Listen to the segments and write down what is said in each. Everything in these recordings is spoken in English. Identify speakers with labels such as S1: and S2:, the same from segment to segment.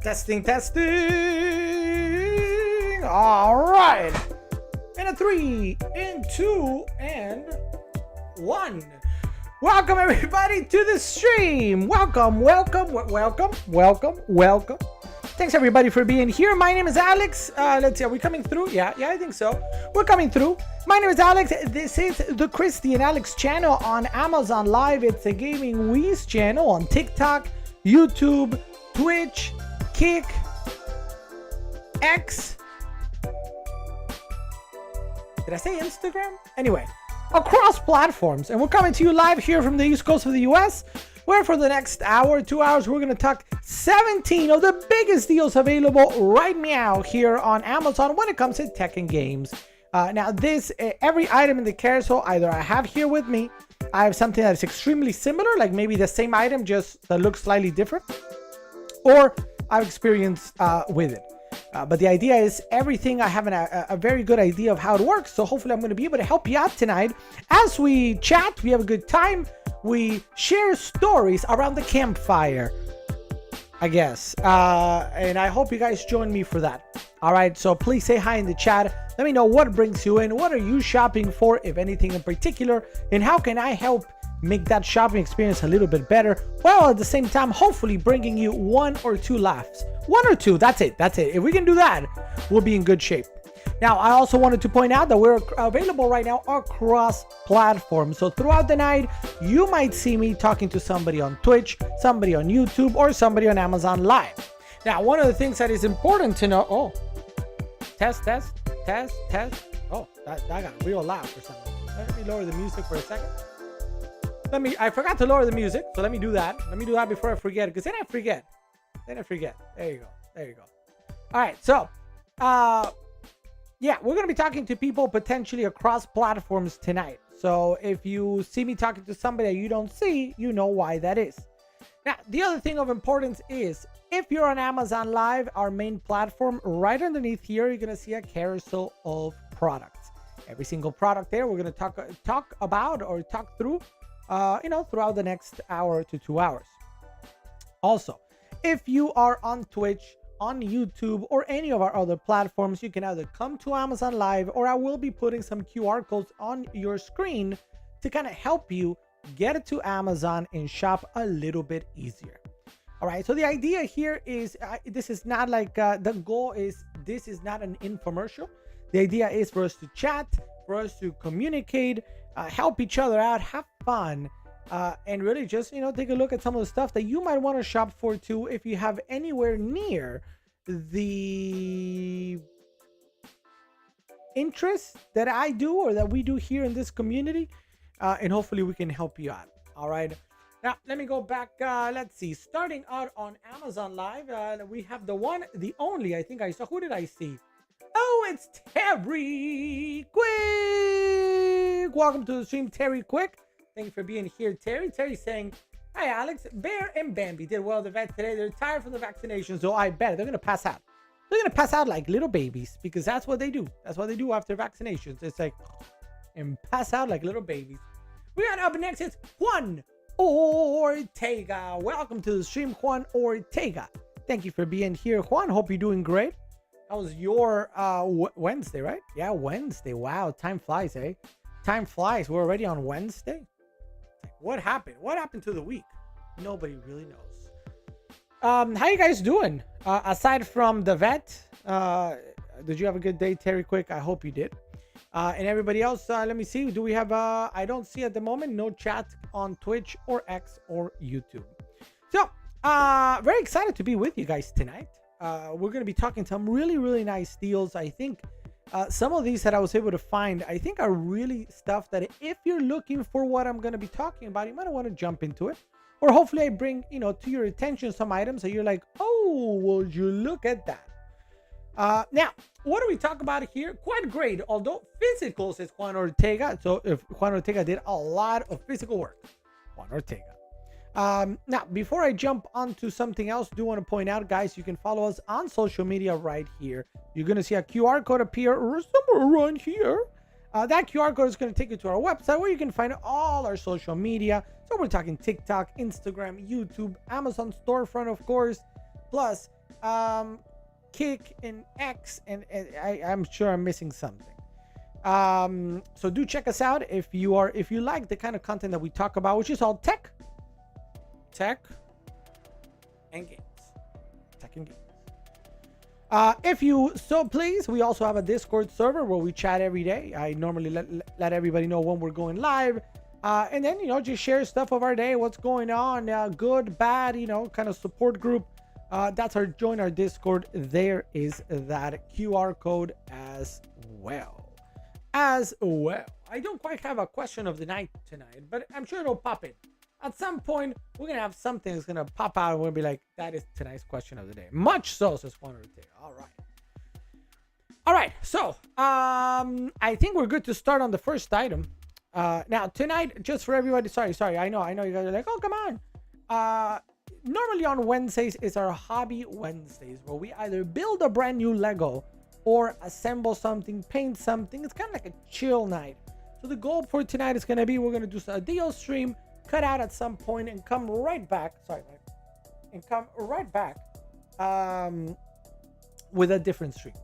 S1: Testing, testing. All right. In a 3, in 2, and 1. Welcome everybody to the stream. Welcome. Thanks everybody for being here. My name is Alex. Let's see, are we coming through? Yeah, I think so. We're coming through. My name is Alex. This is the Christy and Alex channel on Amazon Live. It's a Gaming Wheeze channel on TikTok, YouTube, Twitch, Kick, X. Did I say Instagram? Anyway, across platforms. And we're coming to you live here from the East Coast of the US, where for the next hour, 2 hours, we're going to talk 17 of the biggest deals available right now here on Amazon when it comes to tech and games. Now, every item in the carousel, either I have here with me, I have something that's extremely similar, like maybe the same item, just that looks slightly different, or I've experienced with it. But the idea is everything, I have a very good idea of how it works. So hopefully I'm going to be able to help you out tonight. As we chat, we have a good time. We share stories around the campfire, I guess. And I hope you guys join me for that. All right. So please say hi in the chat. Let me know what brings you in. What are you shopping for, if anything in particular? And how can I help make that shopping experience a little bit better, while at the same time hopefully bringing you 1 or 2 laughs. 1 or 2, that's it. If we can do that, we'll be in good shape. Now, I also wanted to point out that we're available right now across platforms. So throughout the night, you might see me talking to somebody on Twitch, somebody on YouTube, or somebody on Amazon Live. Now, one of the things that is important to know, test. Oh, that got real loud for something. Let me lower the music for a second. I forgot to lower the music, so let me do that. Let me do that before I forget, because then I forget. There you go. All right, so, yeah, we're going to be talking to people potentially across platforms tonight. So if you see me talking to somebody that you don't see, you know why that is. Now, the other thing of importance is, if you're on Amazon Live, our main platform, right underneath here, you're going to see a carousel of products. Every single product there, we're going to talk about or talk through throughout the next hour to 2 hours. Also, if you are on Twitch, on YouTube, or any of our other platforms, you can either come to Amazon Live, or I will be putting some QR codes on your screen to kind of help you get it to Amazon and shop a little bit easier. All right, so the idea here is this is not like the goal is this is not an infomercial. The idea is for us to chat, for us to communicate, help each other out, have fun, and really just, take a look at some of the stuff that you might want to shop for too, if you have anywhere near the interest that I do or that we do here in this community, and hopefully we can help you out. All right. Now, let me go back. Let's see. Starting out on Amazon Live, we have the one, the only, I think I saw. Who did I see? Oh, it's Terry Quick. Welcome to the stream, Terry Quick. Thank you for being here, Terry. Terry's saying, hi, Alex. Bear and Bambi did well at the vet today. They're tired from the vaccination, so I bet they're going to pass out. They're going to pass out like little babies, because that's what they do. That's what they do after vaccinations. It's like, and pass out like little babies. We got up next, it's Juan Ortega. Welcome to the stream, Juan Ortega. Thank you for being here, Juan. Hope you're doing great. That was your Wednesday, right? Yeah, Wednesday. Wow, time flies, eh? Time flies. We're already on Wednesday. What happened? What happened to the week? Nobody really knows. How you guys doing? Aside from the vet, did you have a good day, Terry Quick? I hope you did. And everybody else, let me see. Do we have, I don't see at the moment, no chat on Twitch or X or YouTube. So, very excited to be with you guys tonight. We're going to be talking some really, really nice deals. I think some of these that I was able to find, I think are really stuff that if you're looking for what I'm going to be talking about, you might want to jump into it. Or hopefully I bring, to your attention some items that you're like, oh, would you look at that? Now, what do we talk about here? Quite great, although physical, says Juan Ortega. So if Juan Ortega did a lot of physical work, Juan Ortega. Now, before I jump onto something else, do want to point out, guys, you can follow us on social media right here. You're going to see a QR code appear somewhere around here. That QR code is going to take you to our website where you can find all our social media. So we're talking TikTok, Instagram, YouTube, Amazon storefront, of course, plus Kick and X, and I'm sure I'm missing something. So do check us out if you like the kind of content that we talk about, which is all tech and games. Tech and games. If you so please, we also have a Discord server where we chat every day. I normally let everybody know when we're going live. And then, just share stuff of our day, what's going on, good, bad, kind of support group. That's join our Discord. There is that QR code as well. I don't quite have a question of the night tonight, but I'm sure it'll pop in. At some point, we're going to have something that's going to pop out and we'll be like, that is tonight's question of the day. Much so, says Juan Ortega. All right. So, I think we're good to start on the first item. Now, tonight, just for everybody, sorry. I know you guys are like, oh, come on. Normally on Wednesdays is our Hobby Wednesdays, where we either build a brand new Lego or assemble something, paint something. It's kind of like a chill night. So the goal for tonight is going to be, we're going to do a deal stream, cut out at some point, and come right back. With a different stream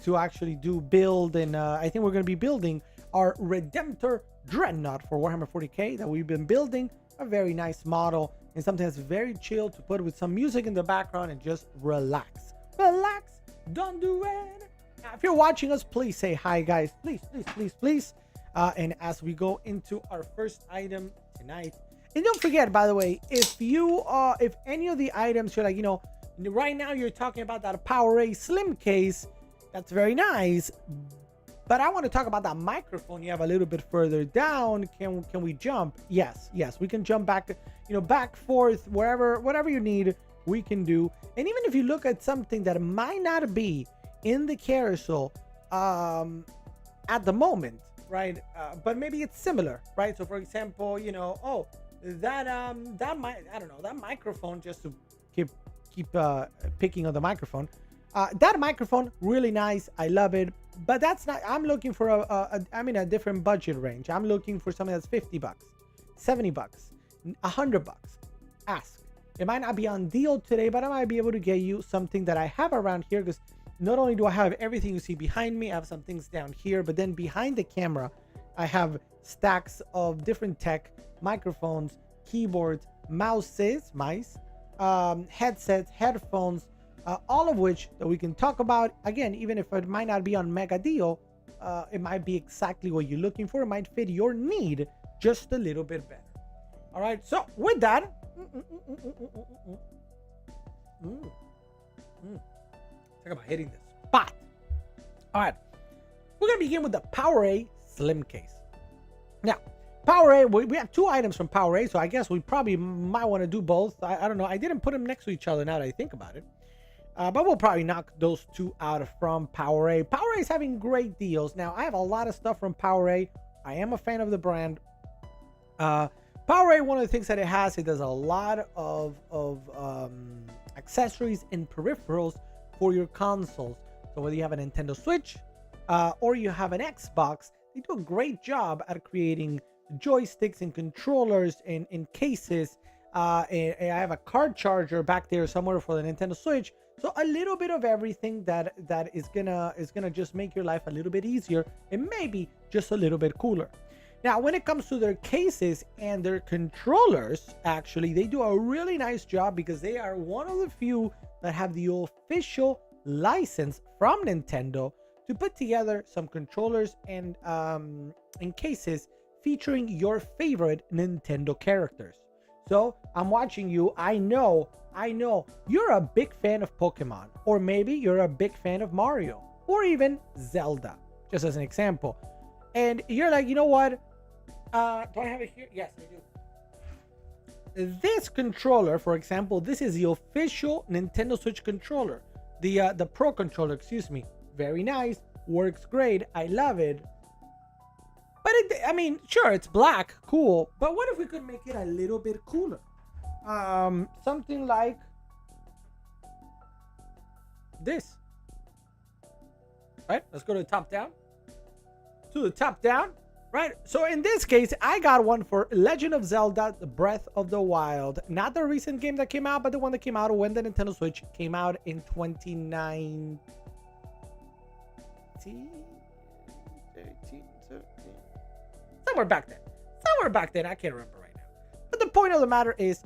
S1: to actually do build. And I think we're going to be building our Redemptor Dreadnought for Warhammer 40k that we've been building. A very nice model and something that's very chill to put with some music in the background and just relax. Don't do it. Now, if you're watching us, please say hi, guys. Please. And as we go into our first item tonight, and don't forget, by the way, if any of the items you're like, right now you're talking about that PowerA Slim case, that's very nice. But I want to talk about that microphone you have a little bit further down. Can we jump? Yes, we can jump back, back, forth, whatever you need, we can do. And even if you look at something that might not be in the carousel at the moment, right? But maybe it's similar, right? So for example, that microphone, just to keep picking on the microphone. That microphone, really nice. I love it. But that's not, I'm looking for a different budget range. I'm looking for something that's $50, $70, $100. Ask. It might not be on deal today, but I might be able to get you something that I have around here, because not only do I have everything you see behind me, I have some things down here, but then behind the camera, I stacks of different tech, microphones, keyboards, mice, headsets, headphones, all of which that we can talk about. Again, even if it might not be on mega deal, it might be exactly what you're looking for. It might fit your need just a little bit better. All right, so with that, talk about hitting the spot. All right, we're gonna begin with the PowerA Slim case. Now, PowerA, we have two items from PowerA, so I guess we probably might want to do both. I don't know. I didn't put them next to each other now that I think about it. But we'll probably knock those two out from PowerA. PowerA is having great deals. Now, I have a lot of stuff from PowerA. I am a fan of the brand. PowerA, one of the things that it does a lot of accessories and peripherals for your consoles. So whether you have a Nintendo Switch or you have an Xbox, they do a great job at creating joysticks and controllers and cases. And I have a card charger back there somewhere for the Nintendo Switch. So a little bit of everything that is gonna just make your life a little bit easier and maybe just a little bit cooler. Now, when it comes to their cases and their controllers, actually, they do a really nice job, because they are one of the few that have the official license from Nintendo to put together some controllers and cases featuring your favorite Nintendo characters. So I'm watching you. I know you're a big fan of Pokemon, or maybe you're a big fan of Mario, or even Zelda, just as an example. And you're like, you know what? Do I have it here? Yes, I do. This controller, for example, this is the official Nintendo Switch controller, the Pro controller, excuse me. Very nice, works great. I love it. But sure, it's black, cool. But what if we could make it a little bit cooler? Something like this. Right? Let's go to the top down. to the top down, right? So in this case, I got one for Legend of Zelda: The Breath of the Wild. Not the recent game that came out, but the one that came out when the Nintendo Switch came out in 2019. 13, 17. Somewhere back then. I can't remember right now. But the point of the matter is,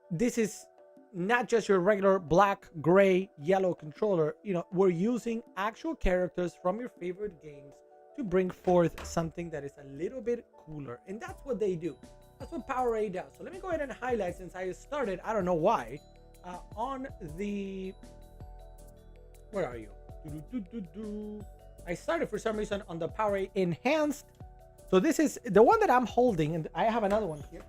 S1: this is not just your regular black, gray, yellow controller. You know, we're using actual characters from your favorite games to bring forth something that is a little bit cooler. And that's what they do. That's what PowerA does. So let me go ahead and highlight, since I started, I don't know why, on the... Where are you? I started for some reason on the PowerA Enhanced. So this is the one that I'm holding, and I have another one here.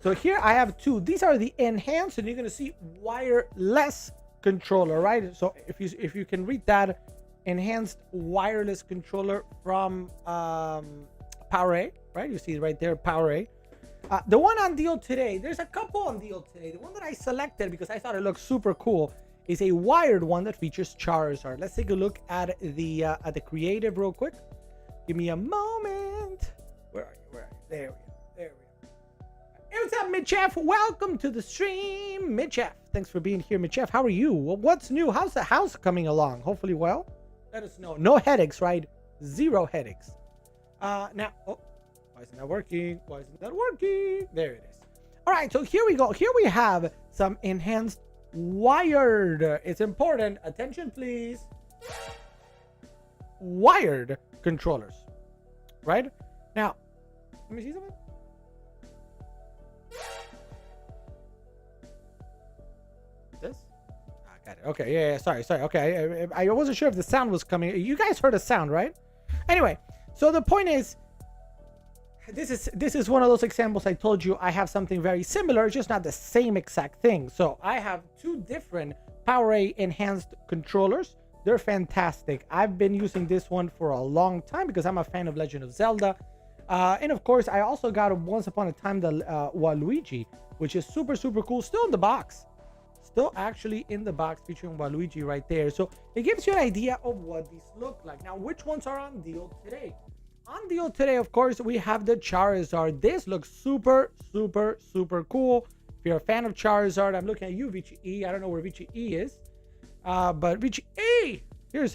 S1: So here I have two. These are the Enhanced, and you're going to see wireless controller, right? So if you can read that, Enhanced wireless controller from PowerA, right? You see it right there, PowerA. The one on deal today, there's a couple on deal today. The one that I selected because I thought it looked super cool is a wired one that features Charizard. Let's take a look at the creative real quick. Give me a moment. Where are you? There we go. Hey, what's up, Mitchef? Welcome to the stream, Mitchef. Thanks for being here, Mitchef. How are you? Well, what's new? How's the house coming along? Hopefully well. Let us know. No headaches, right? Zero headaches. Now, oh, why isn't that working? There it is. All right, so here we go. Here we have some enhanced wired. It's important. Attention, please. Wired controllers, right? Now, let me see something. This? Got it. Okay, yeah, sorry. Okay, I wasn't sure if the sound was coming. You guys heard a sound, right? Anyway, so the point is, this is one of those examples I told you I have something very similar, just not the same exact thing. So I have two different PowerA enhanced controllers. They're fantastic. I've been using this one for a long time because I'm a fan of Legend of Zelda. And of course, I also got once upon a time the Waluigi, which is super, super cool. Still in the box. Still actually in the box, featuring Waluigi right there. So it gives you an idea of what these look like. Now, which ones are on deal today? On deal today, of course, we have the Charizard. This looks super, super, super cool. If you're a fan of Charizard, I'm looking at you, Vici E. I don't know where Vici E is. But Vici E! Here's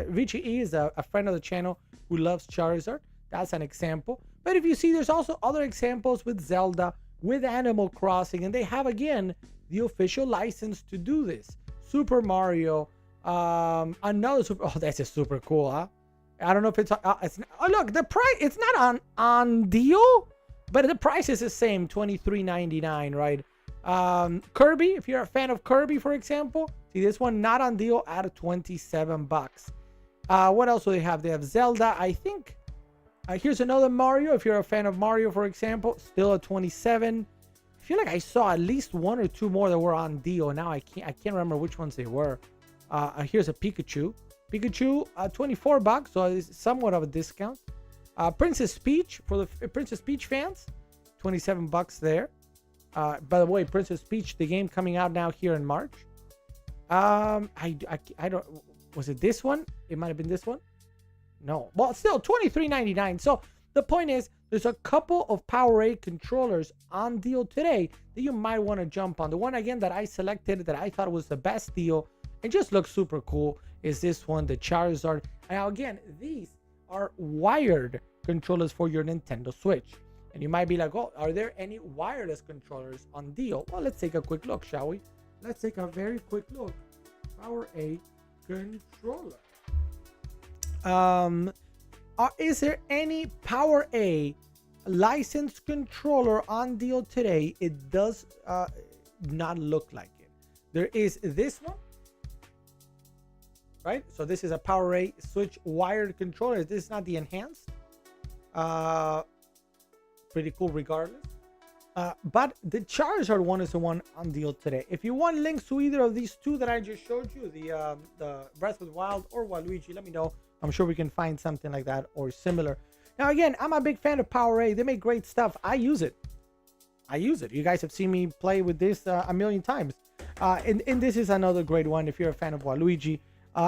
S1: Vici E is a friend of the channel who loves Charizard. That's an example. But if you see, there's also other examples with Zelda, with Animal Crossing. And they have, again, the official license to do this. Super Mario. Another super... Oh, that's just super cool, huh? I don't know if it's oh, look, the price, it's not on deal, but the price is the same, $23.99, right? Kirby, if you're a fan of Kirby, for example, see this one not on deal at $27. What else do they have? They have Zelda, I think. Here's another Mario. If you're a fan of Mario, for example, still at $27. I feel like I saw at least one or two more that were on deal. Now I can't remember which ones they were. Here's a Pikachu. $24, so it's somewhat of a discount. Princess Peach, for the Princess Peach fans, $27 there. By the way, Princess Peach, the game coming out now here in March. I don't, was it this one? It might have been this one. No, well, still $23.99. So the point is, there's a couple of PowerA controllers on deal today that you might want to jump on. The one again that I selected that I thought was the best deal, it just looks super cool, is this one, the Charizard. Now again, these are wired controllers for your Nintendo Switch. And you might be like, oh, are there any wireless controllers on deal? Well, let's take a quick look, shall we? Let's take a very quick look. PowerA controller. Is there any PowerA licensed controller on deal today? It does not look like it. There is this one. Right, so this is a PowerA Switch wired controller. This is not the enhanced. Pretty cool regardless. But the Charizard one is the one on deal today. If you want links to either of these two that I just showed you, the Breath of the Wild or Waluigi, let me know. I'm sure we can find something like that or similar. Now again, I'm a big fan of PowerA. They make great stuff. I use it. You guys have seen me play with this a million times. And this is another great one if you're a fan of Waluigi.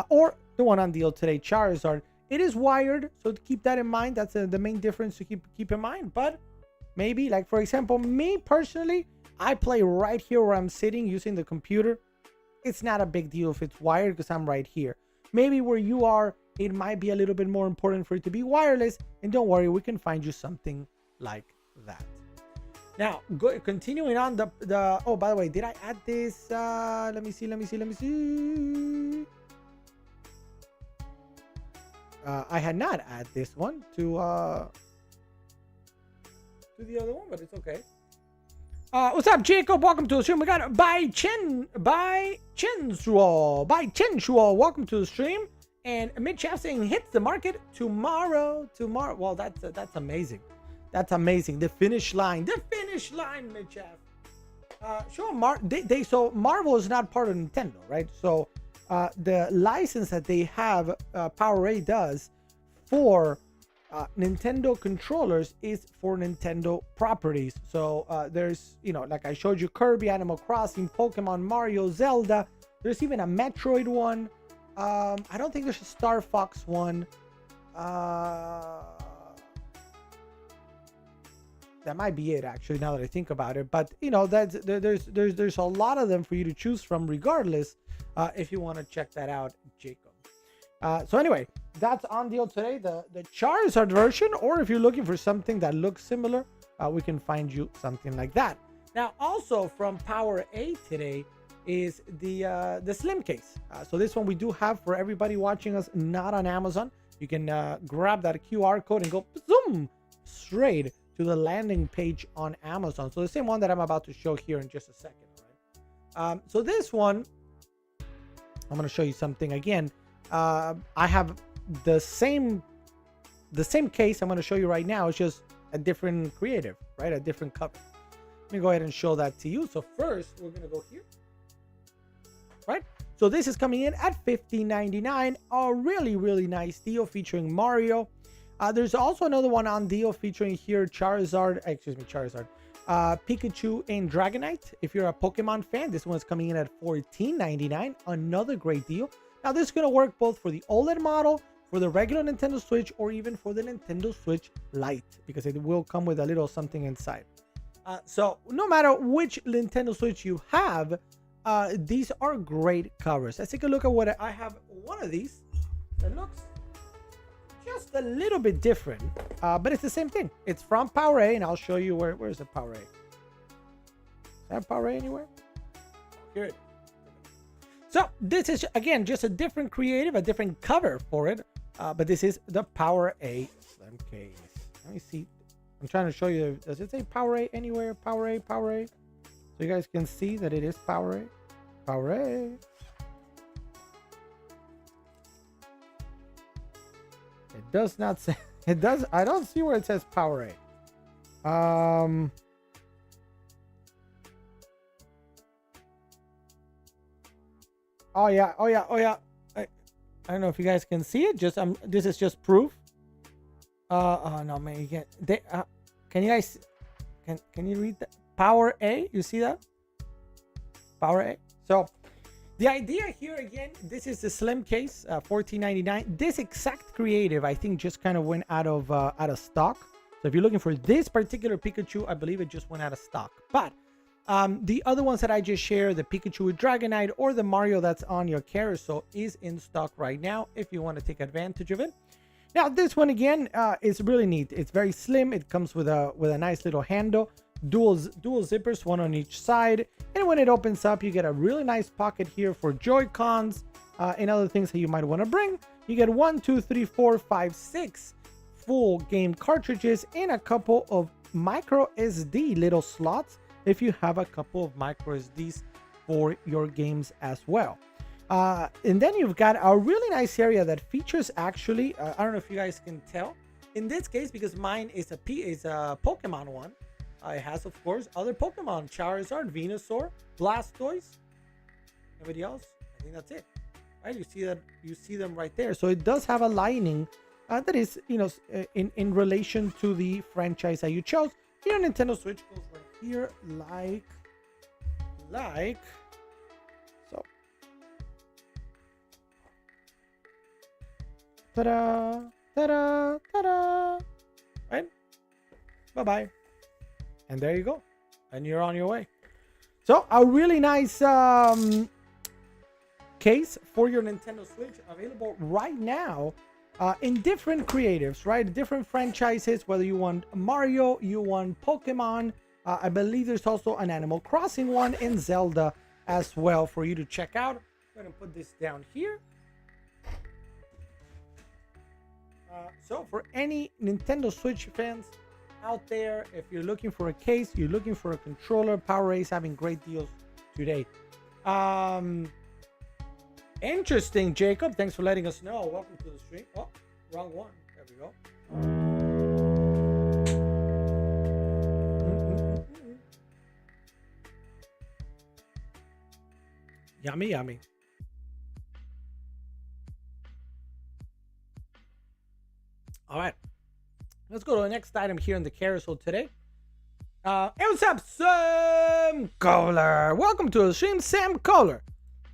S1: or the one on deal today, Charizard. It is wired, so to keep that in mind. That's the main difference to keep in mind. But maybe, like for example, me personally, I play right here where I'm sitting using the computer. It's not a big deal if it's wired because I'm right here. Maybe where you are, it might be a little bit more important for it to be wireless. And don't worry, we can find you something like that. Now, continuing on the oh, by the way, did I add this? Let me see. I had not added this one to the other one, but it's okay. What's up, Jacob? Welcome to the stream. We got Bai Chensuo. Welcome to the stream. And Mitch saying hits the market tomorrow. Well, that's amazing. That's amazing. The finish line, Mitch. So Marvel is not part of Nintendo, right? So the license that they have, PowerA does for Nintendo controllers is for Nintendo properties. So there's, like I showed you, Kirby, Animal Crossing, Pokemon, Mario, Zelda. There's even a Metroid one. I don't think there's a Star Fox one. That might be it, actually, now that I think about it. But there's a lot of them for you to choose from, regardless. If you want to check that out, Jacob. So anyway, that's on deal today, the Charizard version. Or if you're looking for something that looks similar, we can find you something like that. Now, also from PowerA today is the Slim case. So this one we do have for everybody watching us not on Amazon. You can grab that QR code and go zoom straight to the landing page on Amazon. So the same one that I'm about to show here in just a second. All right. So this one, I'm going to show you something again. I have the same case I'm going to show you right now. It's just a different creative, right? A different cover. Let me go ahead and show that to you. So first, we're going to go here, right? So this is coming in at $15.99. A really, really nice deal featuring Mario. There's also another one on deal featuring here Charizard, Pikachu and Dragonite. If you're a Pokemon fan, this one's coming in at $14.99. Another great deal. Now this is going to work both for the OLED model, for the regular Nintendo Switch, or even for the Nintendo Switch Lite, because it will come with a little something inside. So no matter which Nintendo Switch you have, these are great covers. Let's take a look at what I have. One of these that looks just a little bit different, but it's the same thing. It's from PowerA, and I'll show you where's the PowerA. Is that PowerA anywhere? Here it is. So this is again just a different creative, a different cover for it, but this is the PowerA Slim case. Let me see. I'm trying to show you. Does it say PowerA anywhere? PowerA. So you guys can see that it is PowerA. PowerA. It does not say. It does. I don't see where it says PowerA. Oh yeah. I don't know if you guys can see it. Just this is just proof. Oh no, man, you can't. Can you guys? Can you read that? PowerA. You see that? PowerA. So the idea here again, this is the Slim case, $14.99. This exact creative, I think, just kind of went out of stock. So if you're looking for this particular Pikachu, I believe it just went out of stock. But the other ones that I just shared, the Pikachu with Dragonite or the Mario that's on your carousel, is in stock right now if you want to take advantage of it. Now this one again is really neat. It's very slim. It comes with a nice little handle. Dual zippers, one on each side, and when it opens up, you get a really nice pocket here for Joy-Cons and other things that you might want to bring. You get 1, 2, 3, 4, 5, 6 full game cartridges and a couple of micro SD little slots if you have a couple of micro SDs for your games as well. And then you've got a really nice area that features actually, I don't know if you guys can tell, in this case, because mine is a Pokemon one. It has, of course, other Pokemon: Charizard, Venusaur, Blastoise. Anybody else? I think that's it. Right? You see that? You see them right there. So it does have a lining that is, in relation to the franchise that you chose. Here, Nintendo Switch goes right here, like so. Ta-da! Ta-da! Ta-da! Right? Bye-bye. And there you go. And you're on your way. So a really nice case for your Nintendo Switch, available right now in different creatives, right? Different franchises, whether you want Mario, you want Pokemon. I believe there's also an Animal Crossing one in Zelda as well for you to check out. I'm going to put this down here. So for any Nintendo Switch fans out there, if you're looking for a case, you're looking for a controller, PowerA is having great deals today. Interesting, Jacob. Thanks for letting us know. Welcome to the stream. Oh, wrong one. There we go. Yummy, yummy. All right. Let's go to the next item here in the carousel today. Hey, what's up, Sam Kohler? Welcome to the stream, Sam Kohler.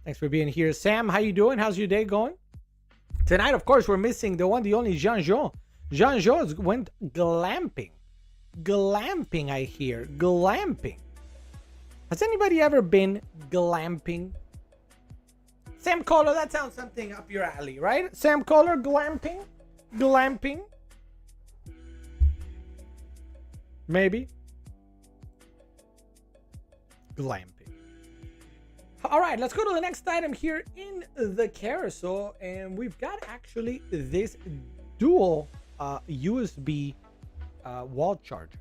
S1: Thanks for being here, Sam. How you doing? How's your day going? Tonight, of course, we're missing the one, the only Jean-Jean. Jean-Jean went glamping. Glamping, I hear. Glamping. Has anybody ever been glamping? Sam Kohler, that sounds something up your alley, right? Sam Kohler, glamping? Glamping? Maybe. Glamping. All right, let's go to the next item here in the carousel, and we've got actually this dual USB wall charger.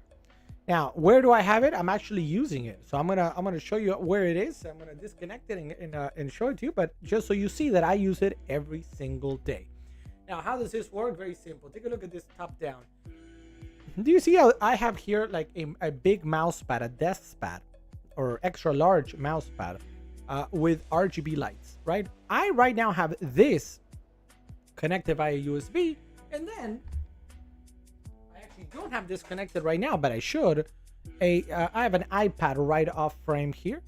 S1: Now, where do I have it? I'm actually using it, so I'm gonna show you where it is. I'm gonna disconnect it and show it to you, but just so you see that I use it every single day. Now, how does this work? Very simple. Take a look at this top down. Do you see how I have here like a big mouse pad, a desk pad, or extra large mouse pad with RGB lights, right? I right now have this connected via USB, and then I actually don't have this connected right now, but I should. I have an iPad right off frame here.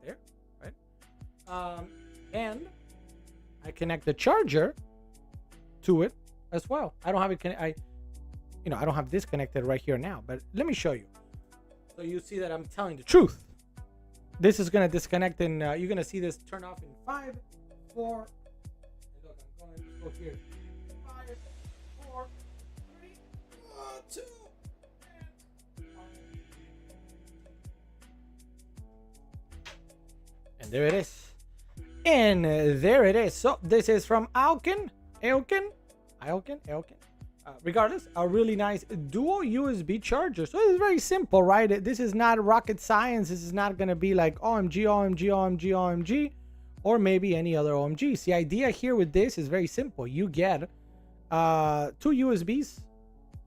S1: There, right? And I connect the charger to it as well. I don't have it. I don't have this connected right here now, but let me show you. So you see that I'm telling the truth. This is gonna disconnect, and you're gonna see this turn off in 5, 4. Look, I'm going to go here. 5, 4, 3, 2, and there it is. And there it is. So this is from Elkin. Regardless, a really nice dual USB charger. So it's very simple, right? This is not rocket science. This is not going to be like OMG, or maybe any other OMGs. The idea here with this is very simple. You get two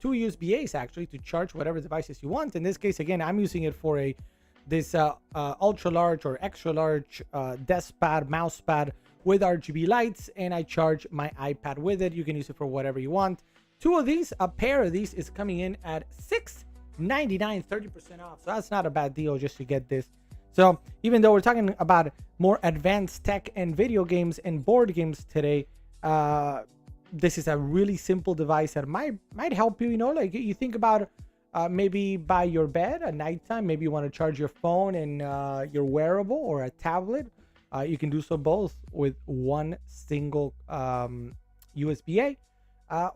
S1: USB-As actually to charge whatever devices you want. In this case, again, I'm using it for this ultra large or extra large desk pad, mouse pad with RGB lights, and I charge my iPad with it. You can use it for whatever you want. Two of these, a pair of these is coming in at $6.99, 30% off. So that's not a bad deal just to get this. So even though we're talking about more advanced tech and video games and board games today, this is a really simple device that might help you. You know, like you think about maybe by your bed at nighttime, maybe you want to charge your phone and your wearable or a tablet. You can do so both with one single USB-A.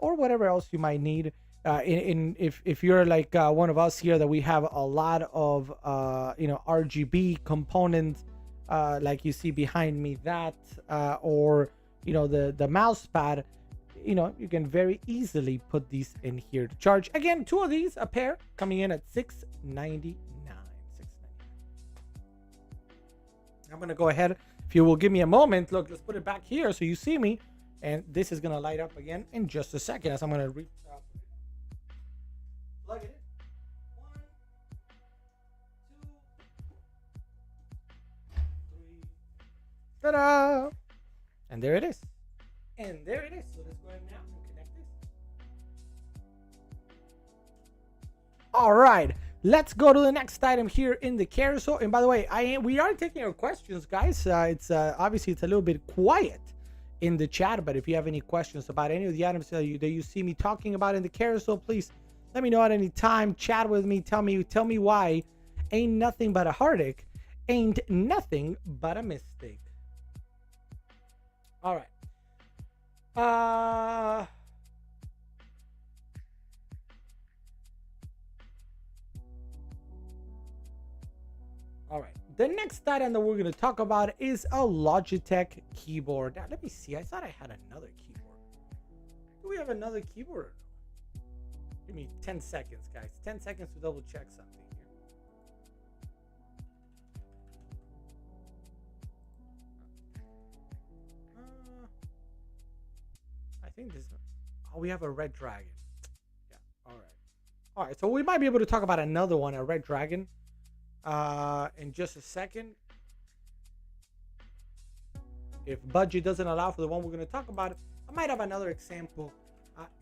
S1: Or whatever else you might need. If you're like one of us here, that we have a lot of RGB components, like you see behind me, that or the mouse pad, you can very easily put these in here to charge. Again, two of these, a pair, coming in at $6.99. I'm gonna go ahead. If you will give me a moment, look, let's put it back here so you see me. And this is going to light up again in just a second as I'm going to plug it in. 1, 2, 3. Ta-da! And there it is. So let's go ahead now and connect this. All right. Let's go to the next item here in the carousel. And by the way, we are taking our questions, guys. It's obviously it's a little bit quiet in the chat. But if you have any questions about any of the items that you see me talking about in the carousel, please let me know at any time. Chat with me. Tell me why ain't nothing but a heartache, ain't nothing but a mistake. All right. All right. The next item that we're going to talk about is a Logitech keyboard. Now, let me see. I thought I had another keyboard. Do we have another keyboard? Give me 10 seconds, guys. 10 seconds to double check something here. I think this. Oh, we have a Red Dragon. Yeah. All right. All right. So we might be able to talk about another one, a Red Dragon, in just a second. If budget doesn't allow for the one we're going to talk about, I might have another example.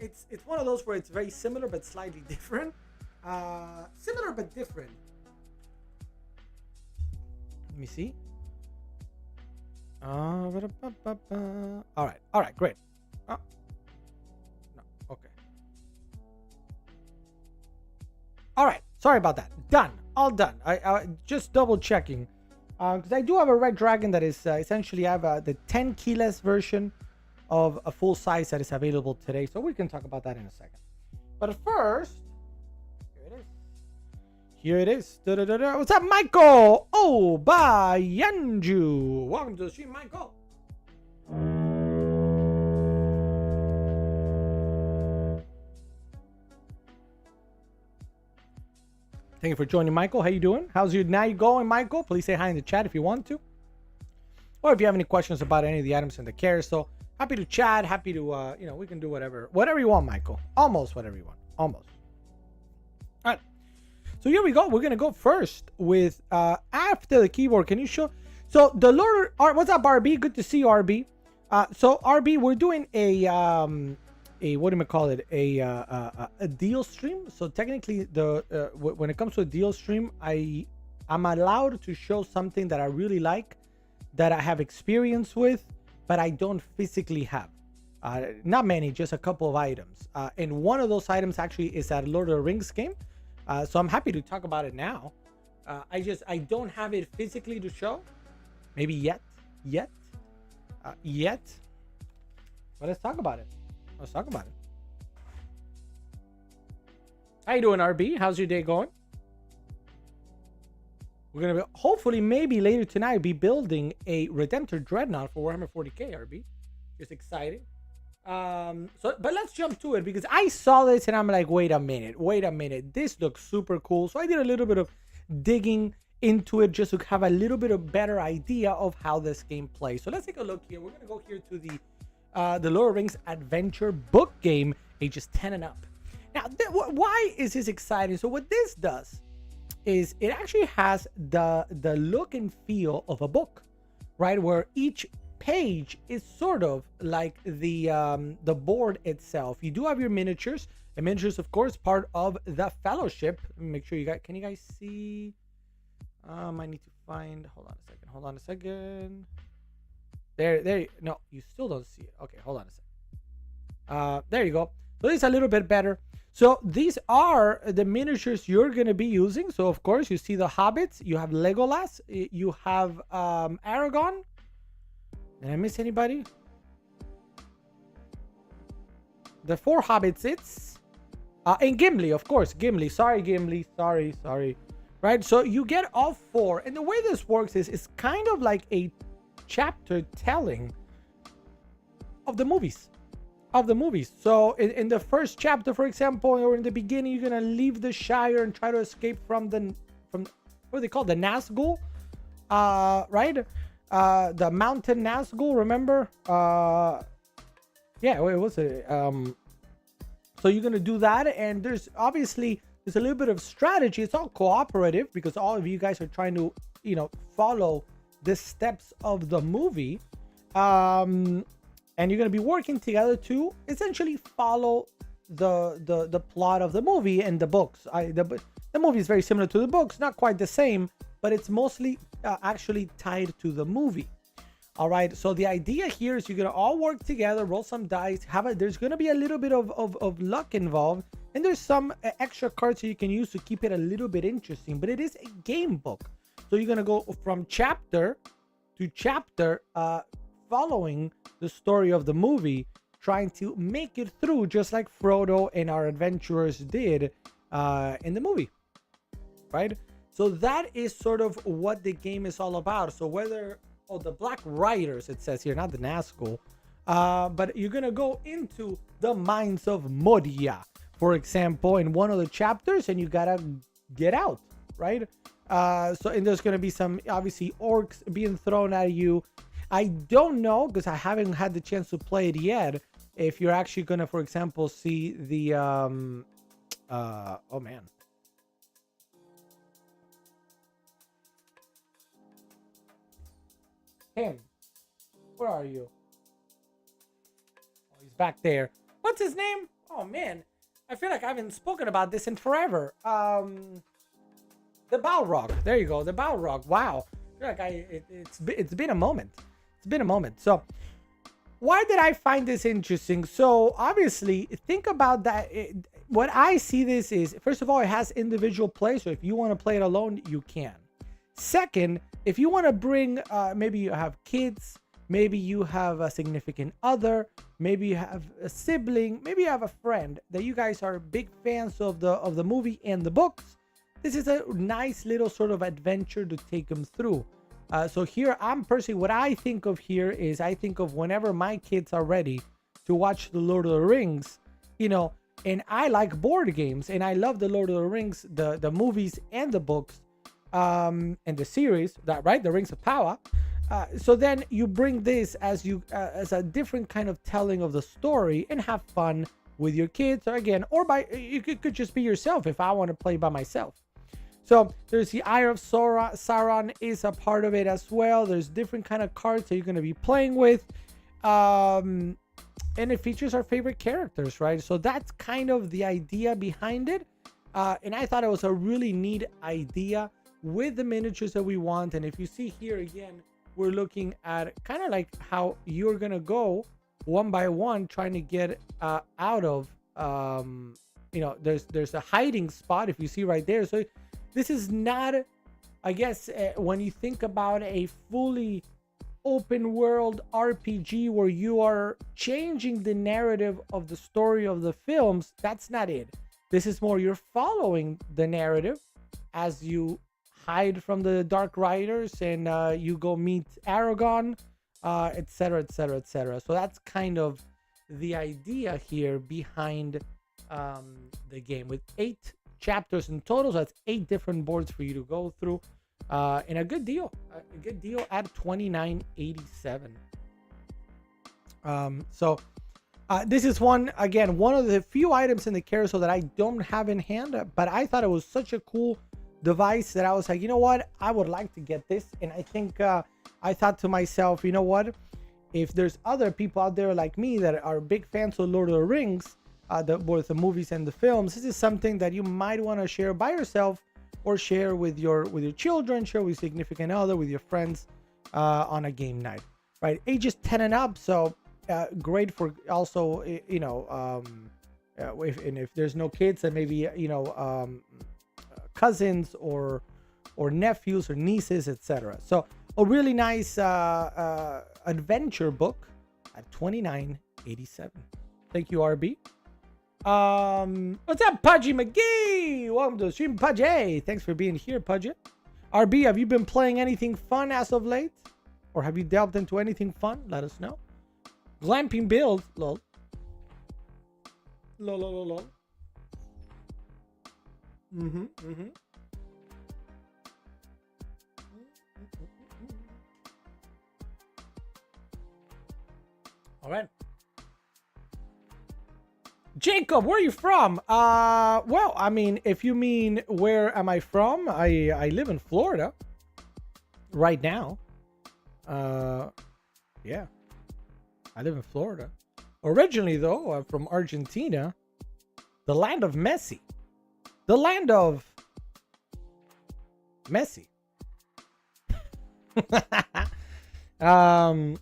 S1: It's one of those where it's very similar but slightly different. Similar but different. Let me see. All right, great. No, okay. All right, sorry about that. Done, all done. I just double checking because I do have a Red Dragon that is essentially I have the 10 keyless version of a full size that is available today, so we can talk about that in a second. But first, here it is. What's up, Michael? Oh, Bayanju. Welcome to the stream, Michael. Thank you for joining, Michael. How you doing? How's your night going, Michael? Please say hi in the chat if you want to, or if you have any questions about any of the items in the carousel. Happy to chat. Happy to, we can do whatever you want, Michael. Almost whatever you want. Almost. All right. So here we go. We're gonna go first with after the keyboard. Can you show? So the Lord, what's up, RB? Good to see you, RB. So RB, we're doing a what do you call it? A deal stream. So technically, when it comes to a deal stream, I'm allowed to show something that I really like, that I have experience with, but I don't physically have. Not many, just a couple of items. And one of those items actually is that Lord of the Rings game. So I'm happy to talk about it now. I don't have it physically to show. Maybe yet. But let's talk about it. How you doing, RB? How's your day going? We're gonna be, hopefully, maybe later tonight, be building a Redemptor Dreadnought for Warhammer 40k, RB. Just exciting. But let's jump to it, because I saw this and I'm like, wait a minute. This looks super cool. So I did a little bit of digging into it just to have a little bit of better idea of how this game plays. So let's take a look here. We're gonna go here to the Lord of the Rings Adventure book game, ages 10 and up. Now, why is this exciting? So what this does is it actually has the look and feel of a book, right? Where each page is sort of like the board itself. You do have your miniatures. The miniatures, of course, part of the Fellowship. Make sure you guys, can you guys see? I need to find. Hold on a second. There. No, you still don't see it. Okay, hold on a second. There you go. So this is a little bit better. So these are the miniatures you're going to be using. So of course you see the hobbits, you have Legolas, you have Aragorn. Did I miss anybody? The 4 hobbits, and Gimli, of course. Sorry, Gimli. Sorry. Right? So you get all 4. And the way this works is it's kind of like a chapter telling of the movies. So in the first chapter, for example, or in the beginning, you're gonna leave the Shire and try to escape from what do they call the Nazgul, right? The mountain Nazgul, remember? Yeah, it was so you're gonna do that, and there's a little bit of strategy. It's all cooperative because all of you guys are trying to follow the steps of the movie. And you're going to be working together to essentially follow the plot of the movie and the books. The movie is very similar to the books, not quite the same, but it's mostly actually tied to the movie. All right. So the idea here is you're gonna all work together, roll some dice. There's gonna be a little bit of luck involved, and there's some extra cards that you can use to keep it a little bit interesting. But it is a game book, so you're gonna go from chapter to chapter, following the story of the movie, trying to make it through, just like Frodo and our adventurers did in the movie, right? So that is sort of what the game is all about. So whether the Black Riders, it says here, not the Nazgul, but you're gonna go into the mines of Moria, for example, in one of the chapters, and you gotta get out, right? And there's gonna be some obviously orcs being thrown at you. I don't know, because I haven't had the chance to play it yet, if you're actually gonna, for example, see the oh man. Him. Where are you? Oh, he's back there. What's his name? Oh man. I feel like I haven't spoken about this in forever. The Balrog. There you go. The Balrog. Wow. I feel like it's been a moment. It's been a moment. So why did I find this interesting? So obviously, think about that. What I see this is, first of all, it has individual play. So if you want to play it alone, you can. Second, if you want to bring, maybe you have kids, maybe you have a significant other, maybe you have a sibling, maybe you have a friend that you guys are big fans of the movie and the books, this is a nice little sort of adventure to take them through. So here, I'm personally, what I think of here is, I think of whenever my kids are ready to watch the Lord of the Rings, and I like board games, and I love the Lord of the Rings, the movies and the books, and the series, that right, the Rings of Power. So then you bring this as as a different kind of telling of the story, and have fun with your kids, or by you could just be yourself if I want to play by myself. So there's the Eye of Sauron is a part of it as well. There's different kind of cards that you're going to be playing with, and it features our favorite characters, right? So that's kind of the idea behind it, and I thought it was a really neat idea with the miniatures that we want. And if you see here again, we're looking at kind of like how you're gonna go one by one trying to get out of there's a hiding spot, if you see right there. So this is not, I guess, when you think about a fully open world RPG where you are changing the narrative of the story of the films, that's not it. This is more you're following the narrative as you hide from the Dark Riders, and you go meet Aragorn, etc, etc, etc. So that's kind of the idea here behind the game, with 8 chapters in total. So that's 8 different boards for you to go through, and a good deal at $29.87. This is one of the few items in the carousel that I don't have in hand, but I thought it was such a cool device that I was like, you know what, I would like to get this. And I think I thought to myself, you know what, if there's other people out there like me that are big fans of Lord of the Rings, both the movies and the films, this is something that you might want to share by yourself, or share with your children, share with significant other, with your friends, on a game night, right? Ages 10 and up. So great for also, if there's no kids, then maybe cousins or nephews or nieces, etc. So a really nice adventure book at $29.87. Thank you, RB. What's up, Pudgy McGee? Welcome to the stream, Pudgy. Thanks for being here, Pudgy. RB, have you been playing anything fun as of late, or have you delved into anything fun? Let us know. Glamping build, lol. Lol. All right. Jacob, where are you from? Well, I mean, if you mean where am I from, I live in Florida right now. Yeah, I live in Florida. Originally, though, I'm from Argentina, the land of Messi. The land of Messi. Um,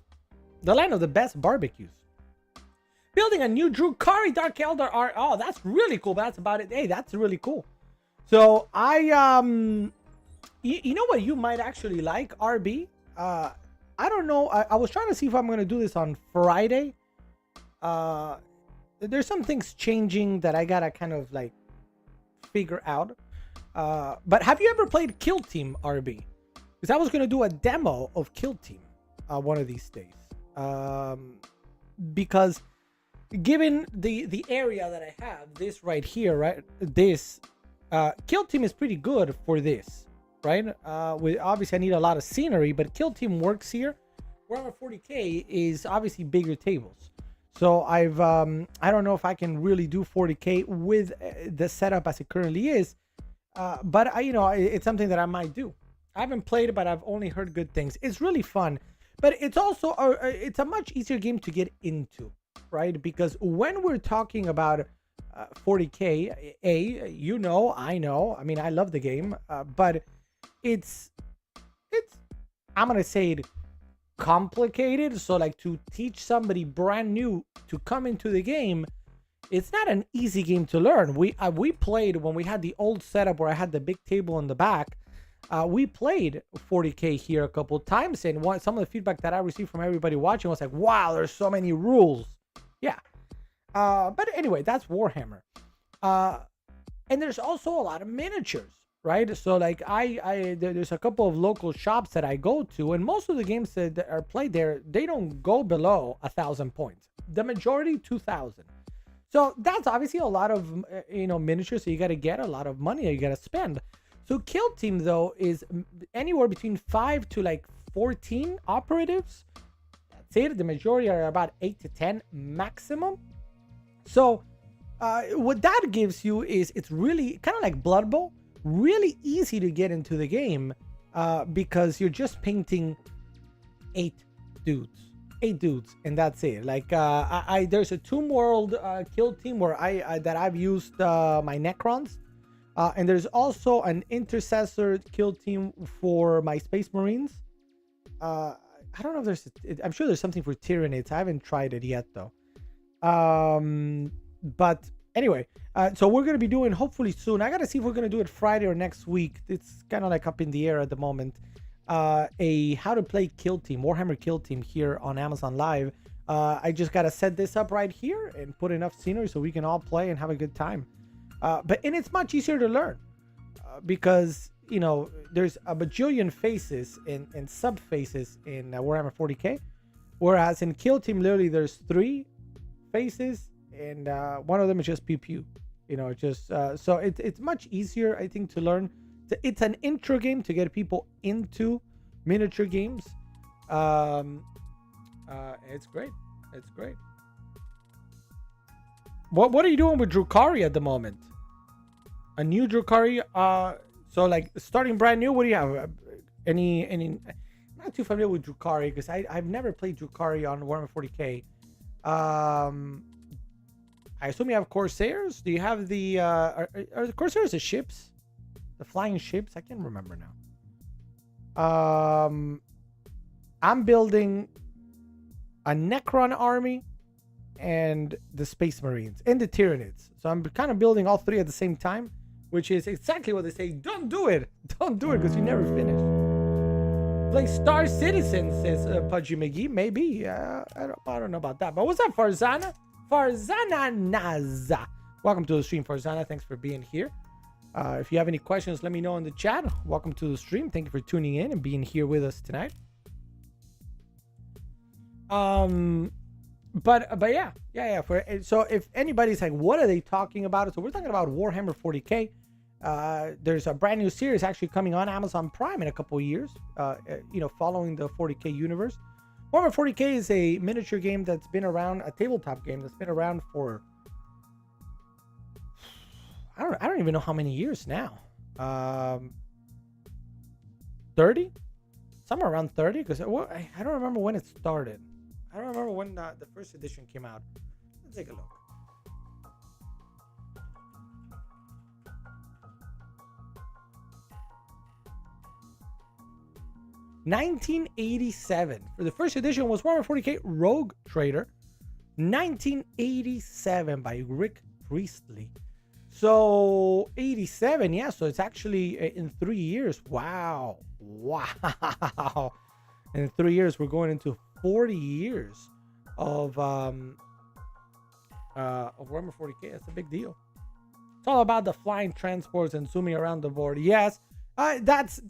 S1: the land of the best barbecues. Building a new Drukhari Dark Elder art. Oh, that's really cool. But that's about it. Hey, that's really cool. So you know what you might actually like, RB? I don't know. I was trying to see if I'm gonna do this on Friday. There's some things changing that I gotta kind of like figure out. But have you ever played Kill Team, RB? Because I was gonna do a demo of Kill Team one of these days. Because given the area that I have, this right here, right? This Kill Team is pretty good for this, right? Obviously I need a lot of scenery, but Kill Team works here. Warhammer 40k is obviously bigger tables. So I don't know if I can really do 40k with the setup as it currently is. But it's something that I might do. I haven't played it, but I've only heard good things. It's really fun, but it's also it's a much easier game to get into, right? Because when we're talking about 40k, I know. I mean, I love the game, but it's I'm gonna say it complicated. So like to teach somebody brand new to come into the game, it's not an easy game to learn. We played when we had the old setup where I had the big table in the back. We played 40k here a couple times, and some of the feedback that I received from everybody watching was like, "Wow, there's so many rules." Yeah. But anyway, that's Warhammer. And there's also a lot of miniatures, right? So like there's a couple of local shops that I go to, and most of the games that are played there, they don't go below 1,000 points. The majority 2,000. So that's obviously a lot of miniatures. So you got to get a lot of money that you got to spend. So Kill Team though is anywhere between 5 to like 14 operatives. That's it. The majority are about 8 to 10 maximum. So what that gives you is it's really kind of like Blood Bowl, really easy to get into the game because you're just painting 8 dudes, and that's it. Like there's a Tomb World Kill Team where I've used my Necrons, and there's also an Intercessor Kill Team for my Space Marines. I don't know if I'm sure there's something for Tyranids. I haven't tried it yet though. But anyway, so we're gonna be doing hopefully soon. I gotta see if we're gonna do it Friday or next week. It's kind of like up in the air at the moment. A how to play Kill Team, Warhammer Kill Team here on Amazon Live. I just gotta set this up right here and put enough scenery so we can all play and have a good time. But it's much easier to learn because there's a bajillion faces and sub faces in Warhammer 40k, whereas in Kill Team literally there's 3 faces and one of them is just pew pew. So it's much easier, I think, to learn. It's an intro game to get people into miniature games. It's great. It's great. What are you doing with Drukhari at the moment? A new Drukhari? So like starting brand new. What do you have? Any? I'm not too familiar with Drukhari because I've never played Drukhari on Warhammer 40k. I assume you have Corsairs. Do you have the are the Corsairs the ships? The flying ships? I can't remember now. I'm building a Necron army and the Space Marines and the Tyranids. So I'm kind of building all 3 at the same time, which is exactly what they say. Don't do it. Don't do it because you never finish. Play Star Citizen, says Pudgy McGee. Maybe. I don't know about that. But what's up, Farzana? Farzana Naza. Welcome to the stream, Farzana. Thanks for being here. If you have any questions, let me know in the chat. Welcome to the stream. Thank you for tuning in and being here with us tonight. But yeah. So if anybody's like, what are they talking about? So we're talking about Warhammer 40k. There's a brand new series actually coming on Amazon Prime in a couple of years. Following the 40k universe. Warhammer 40k is a miniature game that's been around, a tabletop game that's been around for I don't even know how many years now. 30? Somewhere around 30, because I don't remember when it started. I don't remember when the first edition came out. Let's take a look. 1987. For the first edition was Warhammer 40k Rogue Trader. 1987 by Rick Priestley. So 87, yeah. So it's actually in 3 years. Wow. In 3 years, we're going into 40 years of Warhammer 40k. That's a big deal. It's all about the flying transports and zooming around the board. Yes, that's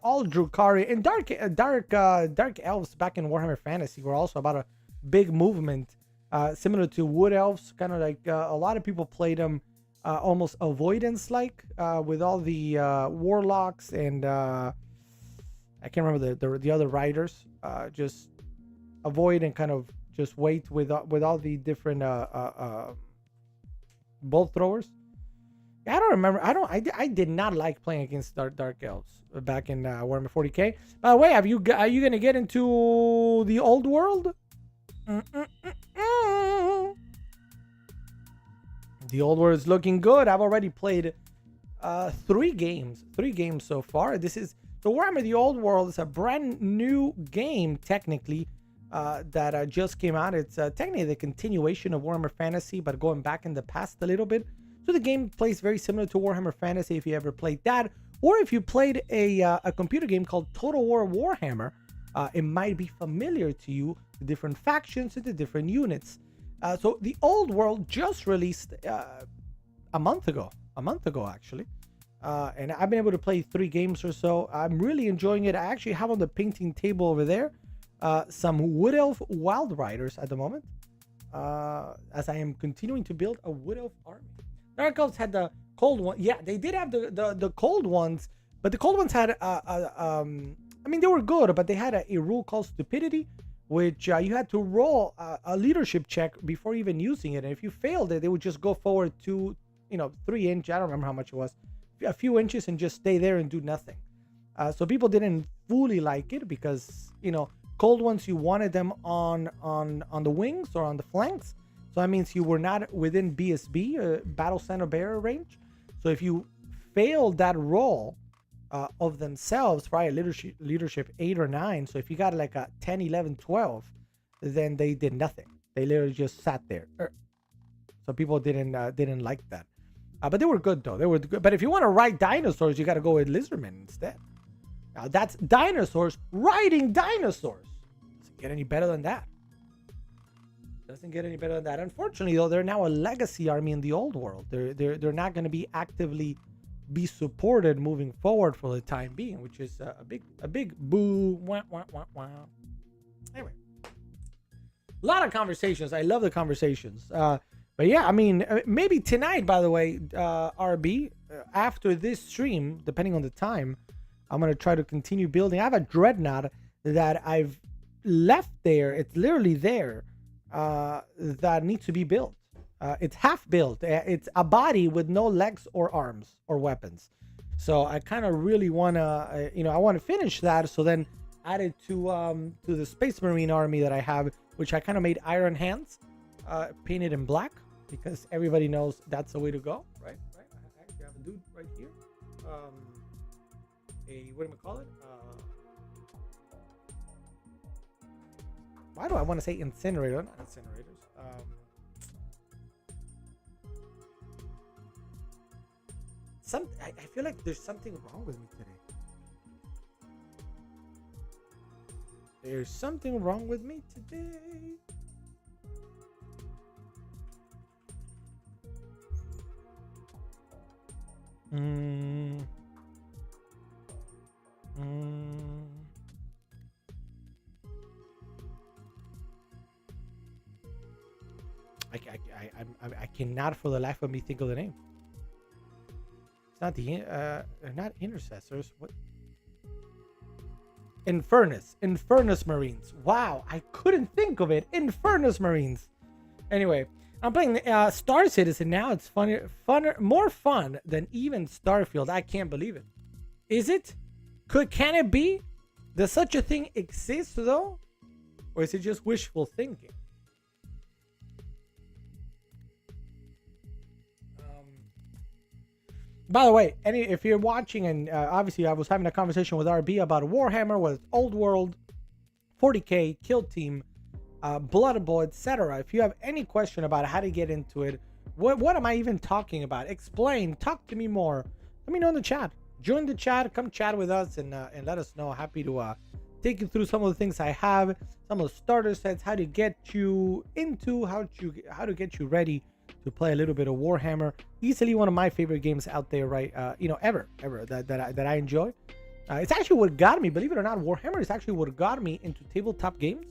S1: all Drukhari and dark elves back in Warhammer Fantasy were also about a big movement, similar to wood elves. Kind of like a lot of people played them almost avoidance like with all the warlocks and I can't remember the other riders. Just avoid and kind of just wait with all the different bolt throwers. I don't remember. I did not like playing against dark elves back in Warhammer 40k. By the way, are you gonna get into the old world? The old world is looking good. I've already played 3 games so far. This is the Warhammer The Old World. Is a brand new game technically that just came out. It's technically the continuation of Warhammer Fantasy, but going back in the past a little bit. So the game plays very similar to Warhammer Fantasy if you ever played that, or if you played a computer game called Total War Warhammer, it might be familiar to you. The different factions and the different units. So the Old World just released a month ago actually, and I've been able to play 3 games or so. I'm really enjoying it. I actually have on the painting table over there some Wood Elf Wild Riders at the moment, as I am continuing to build a Wood Elf army. Dark Elves had the cold one. Yeah, they did have the cold ones, but the cold ones had I mean, they were good, but they had a rule called Stupidity, which you had to roll a leadership check before even using it. And if you failed it, they would just go forward 2, 3 inches. I don't remember how much it was, a few inches, and just stay there and do nothing. So people didn't fully like it because, cold ones, you wanted them on the wings or on the flanks. So that means you were not within BSB, Battle Center Bearer range. So if you failed that roll of themselves, right, leadership 8 or 9. So if you got like a 10, 11, 12, then they did nothing. They literally just sat there. So people didn't like that. But they were good though. They were good. But if you want to ride dinosaurs, you got to go with lizardmen instead. Now that's dinosaurs riding dinosaurs. Doesn't get any better than that. Unfortunately, though, they're now a legacy army in the Old World. They're not going to be actively be supported moving forward for the time being, which is a big boo. Wah, wah, wah, wah. Anyway, a lot of conversations. I love the conversations. But yeah, I mean, maybe tonight, by the way, RB, after this stream, depending on the time, I'm going to try to continue building. I have a Dreadnought that I've left there. It's literally there, that needs to be built. It's half built. It's a body with no legs or arms or weapons. So I kind of really want to, I want to finish that. So then add it to the Space Marine army that I have, which I kind of made Iron Hands, painted in black, because everybody knows that's the way to go, right? I actually have a dude right here. What do we call it? Why do I want to say incinerator? Not incinerators. I feel like there's something wrong with me today. There's something wrong with me today. I cannot for the life of me think of the name. It's not not intercessors. What? Infernus Marines. Wow, I couldn't think of it. Infernus Marines. Anyway, I'm playing Star Citizen now. It's more fun than even Starfield. I can't believe it. Is it? Can it be? Does such a thing exist though? Or is it just wishful thinking? By the way, if you're watching, and obviously I was having a conversation with RB about Warhammer, with Old World, 40K, Kill Team, Blood Bowl, etc. If you have any question about how to get into it, what am I even talking about? Explain, talk to me more. Let me know in the chat. Join the chat, come chat with us, and let us know. Happy to take you through some of the things I have, some of the starter sets, how to get you into, how to get you ready to play a little bit of Warhammer. Easily one of my favorite games out there, right? Ever that I enjoy. It's actually what got me, believe it or not, Warhammer is actually what got me into tabletop games.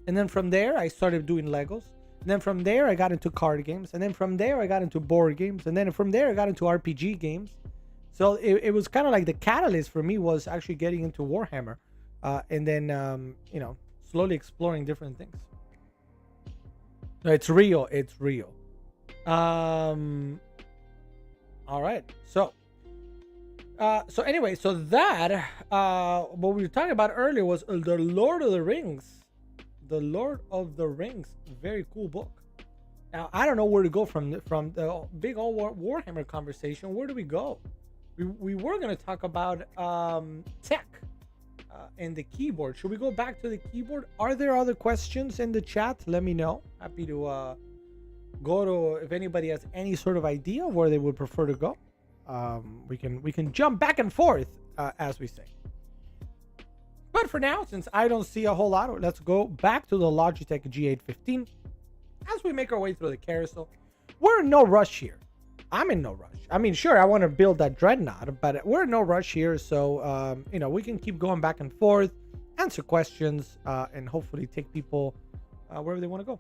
S1: And then from there, I started doing Legos. And then from there, I got into card games. And then from there, I got into board games. And then from there, I got into RPG games. So it was kind of like the catalyst for me was actually getting into Warhammer. And then, slowly exploring different things. No, it's real. It's real. All right. So anyway, so that, what we were talking about earlier was the Lord of the Rings. The Lord of the Rings, very cool book. Now I don't know where to go from the big old Warhammer conversation. Where do we go? We were going to talk about tech and the keyboard. Should we go back to the keyboard? Are there other questions in the chat? Let me know. Happy to go to, if anybody has any sort of idea where they would prefer to go. We can jump back and forth, as we say. But for now, since I don't see a whole lot, let's go back to the Logitech G815 as we make our way through the carousel. We're in no rush here. I'm in no rush. I mean, sure, I want to build that Dreadnought, but we're in no rush here. So, we can keep going back and forth, answer questions, and hopefully take people wherever they want to go.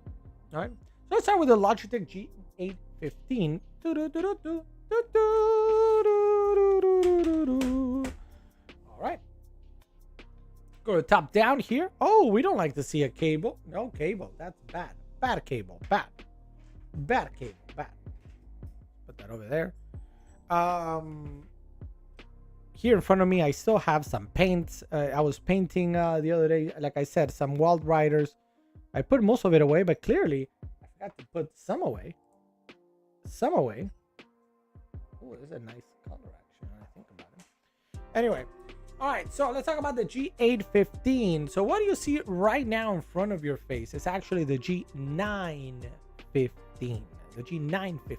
S1: All right. So let's start with the Logitech G815. All right. Go to top down here. Oh, we don't like to see a cable. No cable. That's bad. Bad cable. Bad. Bad cable. Bad. Put that over there. Here in front of me, I still have some paints. I was painting the other day, like I said, some Wild Riders. I put most of it away, but clearly I forgot to put some away. Some away. Oh, this is a nice color, actually, when I think about it. Anyway. All right, so let's talk about the G815. So what do you see right now in front of your face? It's actually the G915. The G915.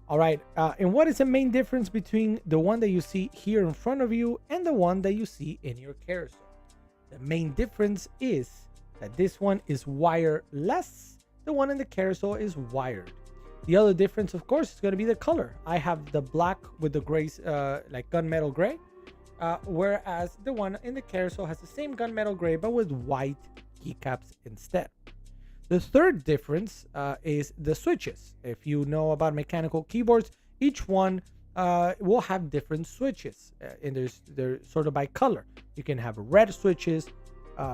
S1: All right, and what is the main difference between the one that you see here in front of you and the one that you see in your carousel? The main difference is that this one is wireless. The one in the carousel is wired. The other difference, of course, is going to be the color. I have the black with the grays, like gunmetal gray. Whereas the one in the carousel has the same gunmetal gray but with white keycaps instead. The third difference is the switches. If you know about mechanical keyboards, each one will have different switches, and they're sort of by color. You can have red switches,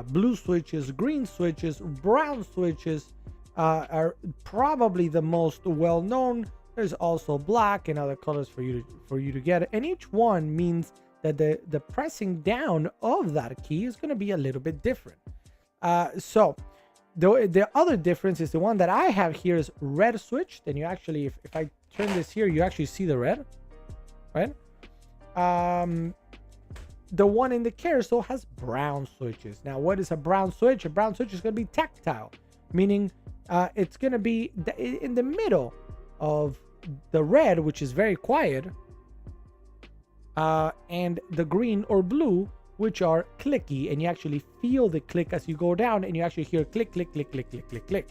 S1: blue switches, green switches, brown switches are probably the most well known. There's also black and other colors for you to get, and each one means that the pressing down of that key is going to be a little bit different. So the other difference is the one that I have here is red switch. Then you actually, if I turn this here, you actually see the red, right? The one in the carousel has brown switches. Now, what is a brown switch? A brown switch is going to be tactile, meaning it's going to be in the middle of the red, which is very quiet, and the green or blue, which are clicky, and you actually feel the click as you go down, and you actually hear click, click, click, click, click, click, click.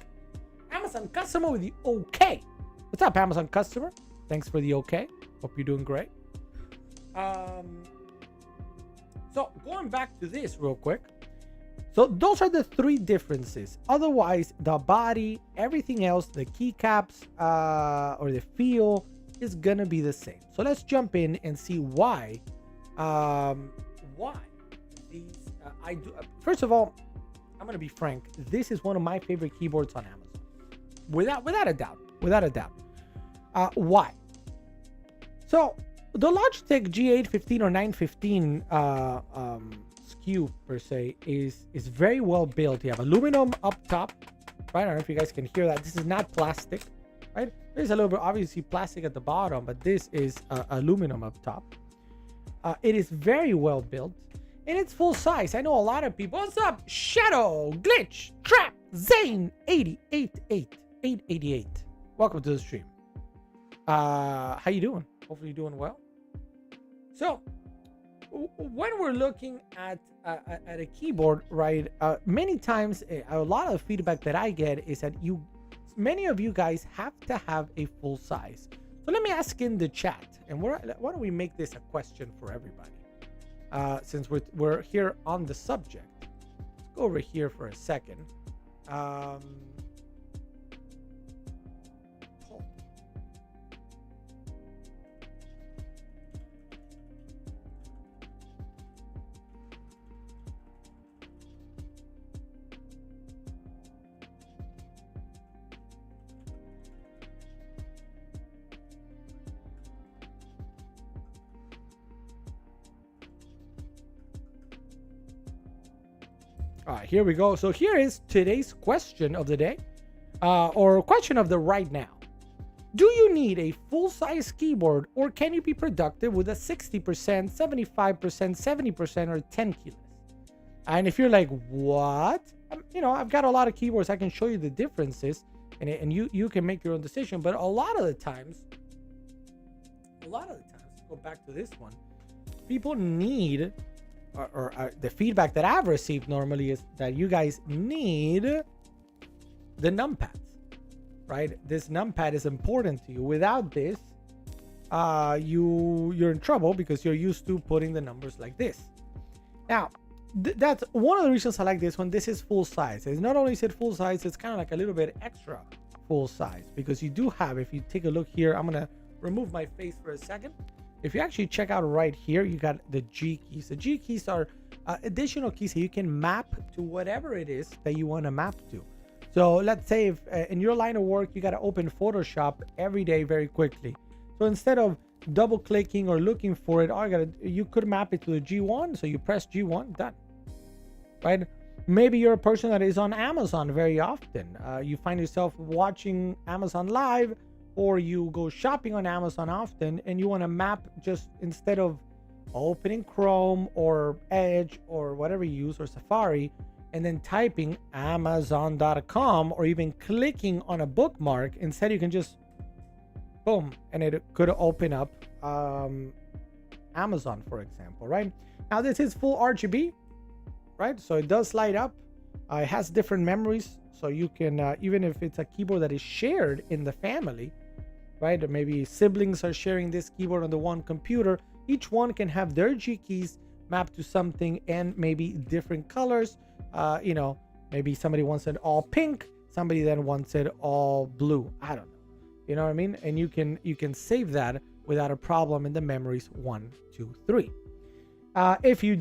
S1: Amazon customer with the OK. What's up, Amazon customer? Thanks for the OK. Hope you're doing great. So going back to this real quick. So those are the three differences. Otherwise, the body, everything else, the keycaps, or the feel is gonna be the same. So let's jump in and see why these I do. First of all, I'm gonna be frank. This is one of my favorite keyboards on Amazon, without a doubt. Why? So the Logitech G815 or 915 SKU per se is very well built. You have aluminum up top, right? I don't know if you guys can hear that. This is not plastic. right? There's a little bit obviously plastic at the bottom, but this is aluminum up top. It is very well built, and it's full size. I know a lot of people. What's up, Shadow, Glitch, Trap, Zane, 888. Welcome to the stream. How you doing? Hopefully you're doing well. So when we're looking at a keyboard, right, many times a lot of the feedback that I get is that many of you guys have to have a full size. So let me ask in the chat, and why don't we make this a question for everybody, since we're here on the subject. Let's go over here for a second. All right, here we go. So here is today's question of the day, or question of the right now. Do you need a full-size keyboard, or can you be productive with a 60%, 75%, 70%, or 10 keyless? And if you're like, what? I've got a lot of keyboards. I can show you the differences, and you can make your own decision. But a lot of the times, let's go back to this one. People need, or the feedback that I've received normally is that you guys need the numpads, right? This numpad is important to you. Without this, you're in trouble because you're used to putting the numbers like this. Now, that's one of the reasons I like this one. This is full size. It's not only is it full size, it's kind of like a little bit extra full size, because you do have, if you take a look here, I'm gonna remove my face for a second. If you actually check out right here, you got the G keys. The G keys are additional keys that you can map to whatever it is that you want to map to. So let's say if in your line of work, you got to open Photoshop every day very quickly. So instead of double clicking or looking for it, you could map it to the G1. So you press G1, done, right? Maybe you're a person that is on Amazon very often. You find yourself watching Amazon Live, or you go shopping on Amazon often, and you want to map, just instead of opening Chrome or Edge or whatever you use, or Safari, and then typing Amazon.com or even clicking on a bookmark, instead you can just boom, and it could open up Amazon, for example, right? Now this is full RGB, right? So it does light up. It has different memories, so you can even if it's a keyboard that is shared in the family, right? Or maybe siblings are sharing this keyboard on the one computer. Each one can have their G keys mapped to something, and maybe different colors. Maybe somebody wants it all pink, somebody then wants it all blue. I don't know. You know what I mean? And you can save that without a problem in the memories 1, 2, 3. If you're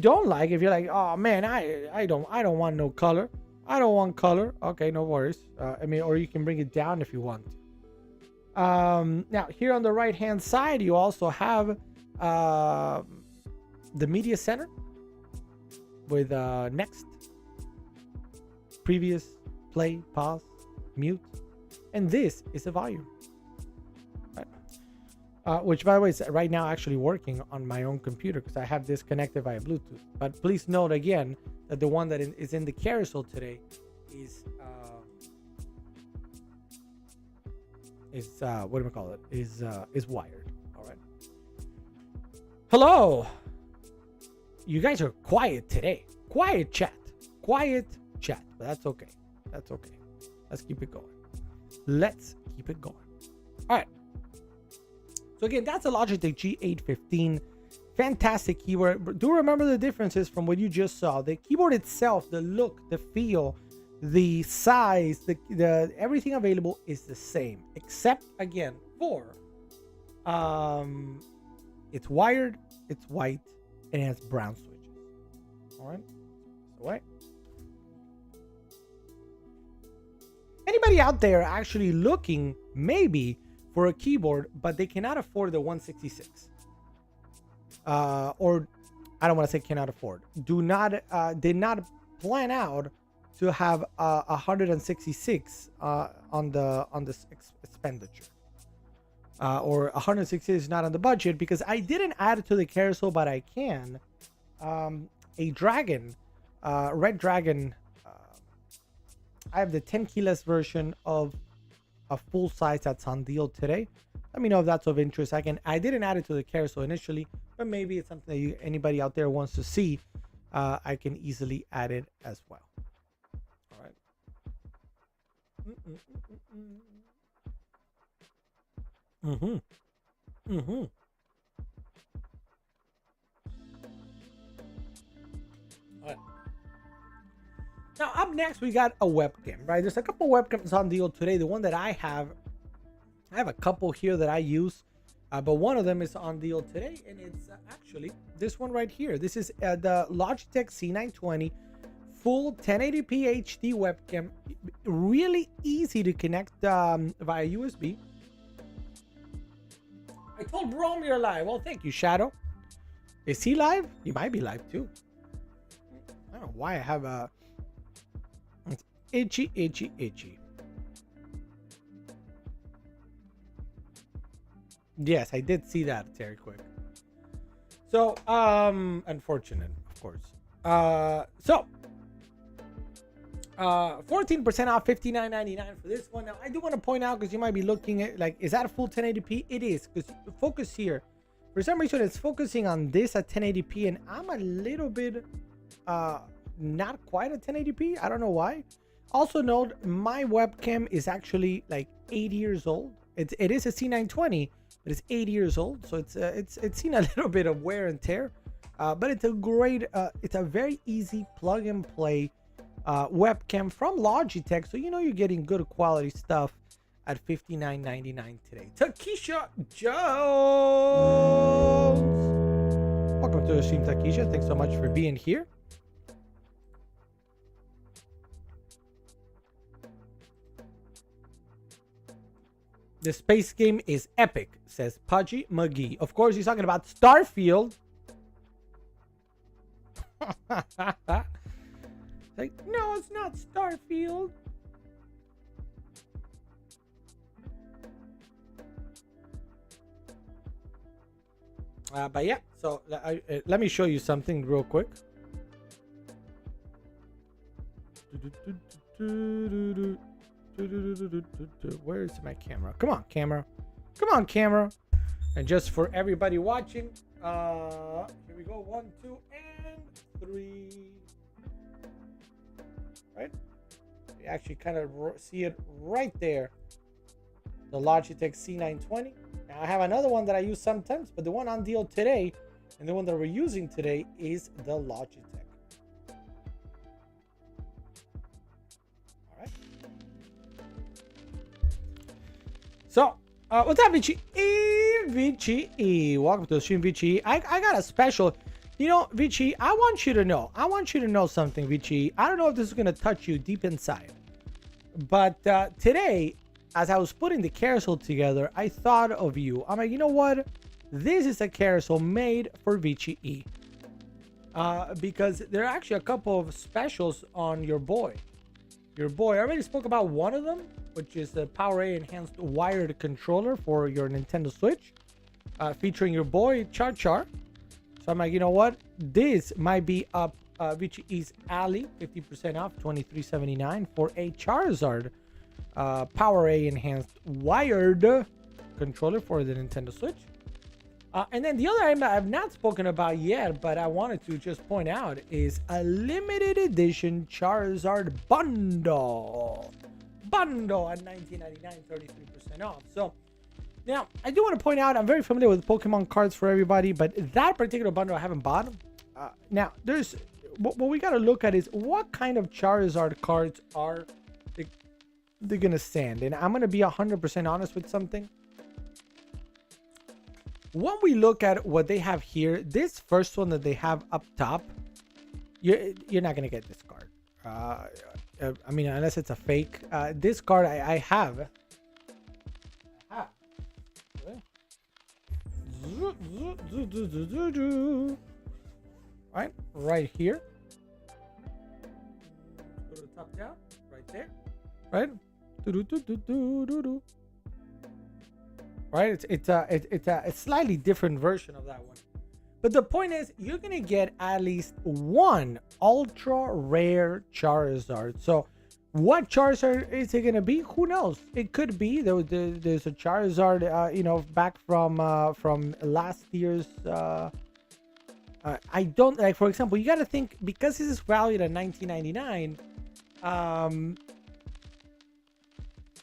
S1: like, oh man, I don't want no color. I don't want color. Okay, no worries. Or you can bring it down if you want to. Now here on the right hand side, you also have the media center with next, previous, play, pause, mute, and this is the volume, right? Which, by the way, is right now actually working on my own computer because I have this connected via Bluetooth. But please note again that the one that is in the carousel today is wired. All right. Hello. You guys are quiet today. Quiet chat. But that's okay. Let's keep it going. All right. So again, that's a Logitech G815. Fantastic keyboard. But do remember the differences from what you just saw. The keyboard itself, the look, the feel, the size, the everything available is the same, except again for it's wired, it's white, and it has brown switches. All right. So what? Anybody out there actually looking maybe for a keyboard, but they cannot afford the 166? Or I don't want to say cannot afford. Did not plan out to have 166 on the expenditure, or 160 is not on the budget because I didn't add it to the carousel, but I can. A dragon, red dragon. I have the 10 keyless version of a full size that's on deal today. Let me know if that's of interest. I didn't add it to the carousel initially, but maybe it's something that anybody out there wants to see. I can easily add it as well. All right. All right. Now up next we got a webcam, right? There's a couple webcams on deal today. The one that I have a couple here that I use, but one of them is on deal today, and it's actually this one right here. This is the Logitech C920 full 1080p HD webcam. Really easy to connect via USB. I told Rome you're live. Well, thank you, Shadow. Is he live? He might be live too. I don't know why I have a itchy. Yes, I did see that, Terry Quick. So, unfortunate, of course. 14% off, $59.99 for this one. Now, I do want to point out, because you might be looking at, like, is that a full 1080p? It is, because focus here. For some reason, it's focusing on this at 1080p, and I'm a little bit, not quite at 1080p. I don't know why. Also note, my webcam is actually like 8 years old. It is a C920, but it's 8 years old, so it's seen a little bit of wear and tear. But it's a great, it's a very easy plug and play webcam from Logitech, so you know you're getting good quality stuff at $59.99 today. Takesha Jones, welcome to the stream, Takesha. Thanks so much for being here. The space game is epic, says Pudgy McGee. Of course, he's talking about Starfield. Like, no, it's not Starfield. But yeah, so let me show you something real quick. Where is my camera? Come on, camera. Come on, camera. And just for everybody watching, here we go. 1, 2, and 3. Right? You actually kind of see it right there. The Logitech C920. Now, I have another one that I use sometimes, but the one on deal today and the one that we're using today is the Logitech. So, what's up, Vici? Vici, welcome to the stream, Vici. I got a special. You know, Vici, I want you to know something, Vici. I don't know if this is going to touch you deep inside. But today, as I was putting the carousel together, I thought of you. I'm like, you know what? This is a carousel made for Vici E. Because there are actually a couple of specials on your boy. I already spoke about one of them, which is the PowerA enhanced wired controller for your Nintendo Switch, featuring your boy Char Char. So I'm like, you know what? This might be up Vichi's alley, 50% off, $23.79 for a Charizard PowerA enhanced wired controller for the Nintendo Switch. And then the other item I've not spoken about yet, but I wanted to just point out, is a limited edition Charizard bundle at $19.99, 33% off. So now I do want to point out, I'm very familiar with Pokemon cards for everybody, but that particular bundle I haven't bought. Now there's what we got to look at is what kind of Charizard cards are they're gonna send, and I'm gonna be 100% honest with something. When we look at what they have here, this first one that they have up top, you're not gonna get this card. I mean, unless it's a fake. This card I have. Right here. Go to the top right? Doo-doo-doo-doo-doo-doo-doo. Right? It's a slightly different version of that one. But the point is, you're gonna get at least one ultra rare Charizard. So, what Charizard is it gonna be? Who knows? It could be there's a Charizard, back from last year's. I don't like. For example, you got to think, because this is valued at 1999.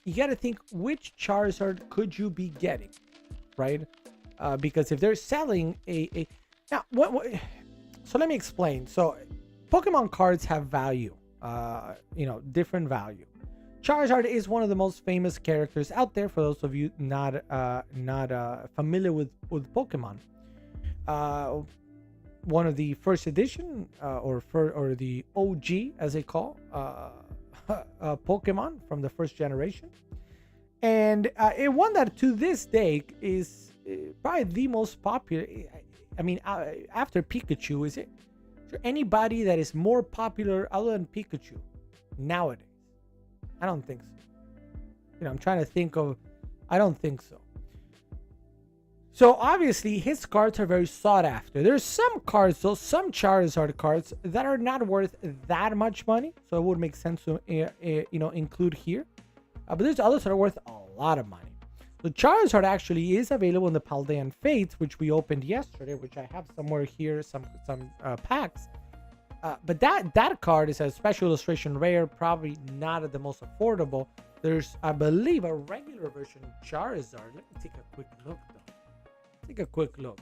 S1: You got to think, which Charizard could you be getting, right? Because if they're selling a now what so let me explain. So Pokemon cards have value, different value. Charizard is one of the most famous characters out there, for those of you not familiar with Pokemon. One of the first edition, or the OG, as they call Pokemon from the first generation, and one that to this day is probably the most popular. I mean, after Pikachu, is there anybody that is more popular other than Pikachu nowadays? I don't think so. I'm trying to think of. I don't think so. So obviously his cards are very sought after. There's some cards, though, some Charizard cards that are not worth that much money, so it would make sense to include here. But there's others that are worth a lot of money. The Charizard actually is available in the Paldean Fates, which we opened yesterday, which I have somewhere here, some packs. But that card is a special illustration rare, probably not at the most affordable. There's, I believe, a regular version of Charizard. Let me take a quick look, though. Take a quick look.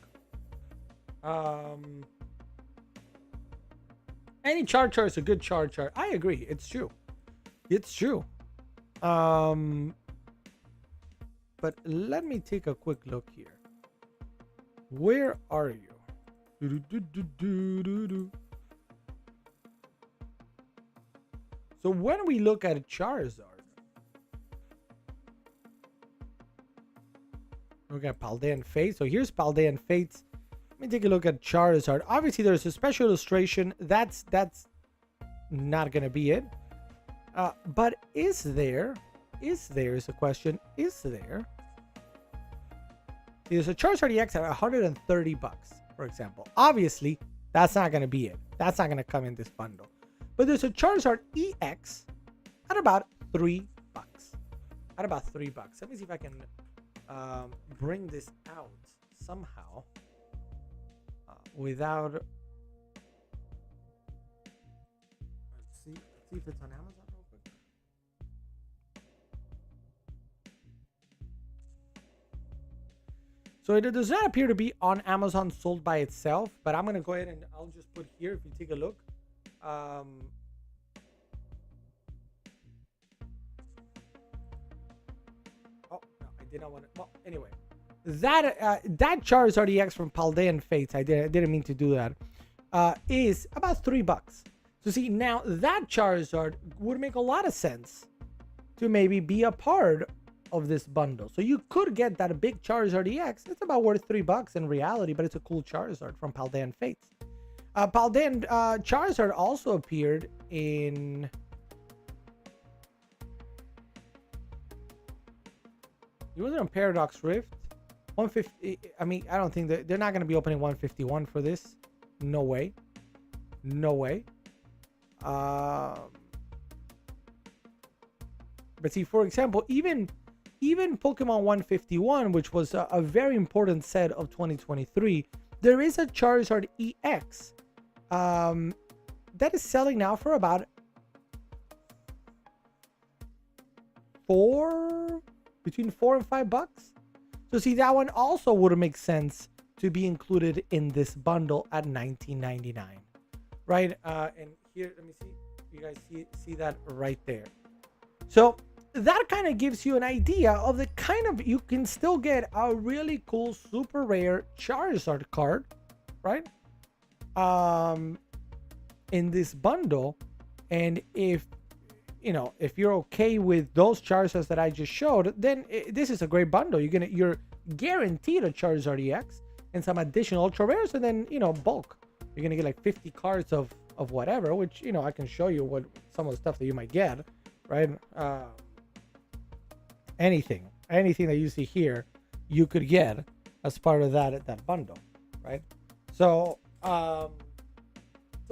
S1: Any Charizard is a good Charizard. I agree. It's true. It's true. But let me take a quick look here. Where are you? So when we look at a Charizard, look at Paldean Fates. So here's Paldean Fates. Let me take a look at Charizard. Obviously, there's a special illustration. That's not gonna be it. But is there is a question. Is there? There's a Charizard EX at $130, for example. Obviously, that's not gonna be it. That's not gonna come in this bundle. But there's a Charizard EX at about $3. At about $3. Let me see if I can bring this out somehow without. Let's see if it's on Amazon real quick. So it does not appear to be on Amazon sold by itself, but I'm gonna go ahead and I'll just put here, if you take a look. Oh no, I did not want to. Well, anyway, that Charizard EX from Paldean Fates, I didn't mean to do that, is about $3. So see, now that Charizard would make a lot of sense to maybe be a part of this bundle. So you could get that big Charizard EX. It's about worth $3 in reality, but it's a cool Charizard from Paldean Fates. Paldean Charizard also appeared in. It wasn't on Paradox Rift. 150. I mean, I don't think they're not going to be opening 151 for this. No way. No way. But see, for example, even Pokemon 151, which was a very important set of 2023, there is a Charizard EX that is selling now for about between $4 and $5. So see, that one also would make sense to be included in this bundle at $19.99, right? And here, let me see. You guys see that right there. So that kind of gives you an idea of the kind of, you can still get a really cool super rare Charizard card, right? In this bundle. And if you're okay with those Charizards that I just showed, then this is a great bundle. You're guaranteed a Charizard EX and some additional ultra rares, and then bulk. You're gonna get like 50 cards of whatever, which I can show you what some of the stuff that you might get. right? Anything that you see here, you could get as part of that bundle, right? So so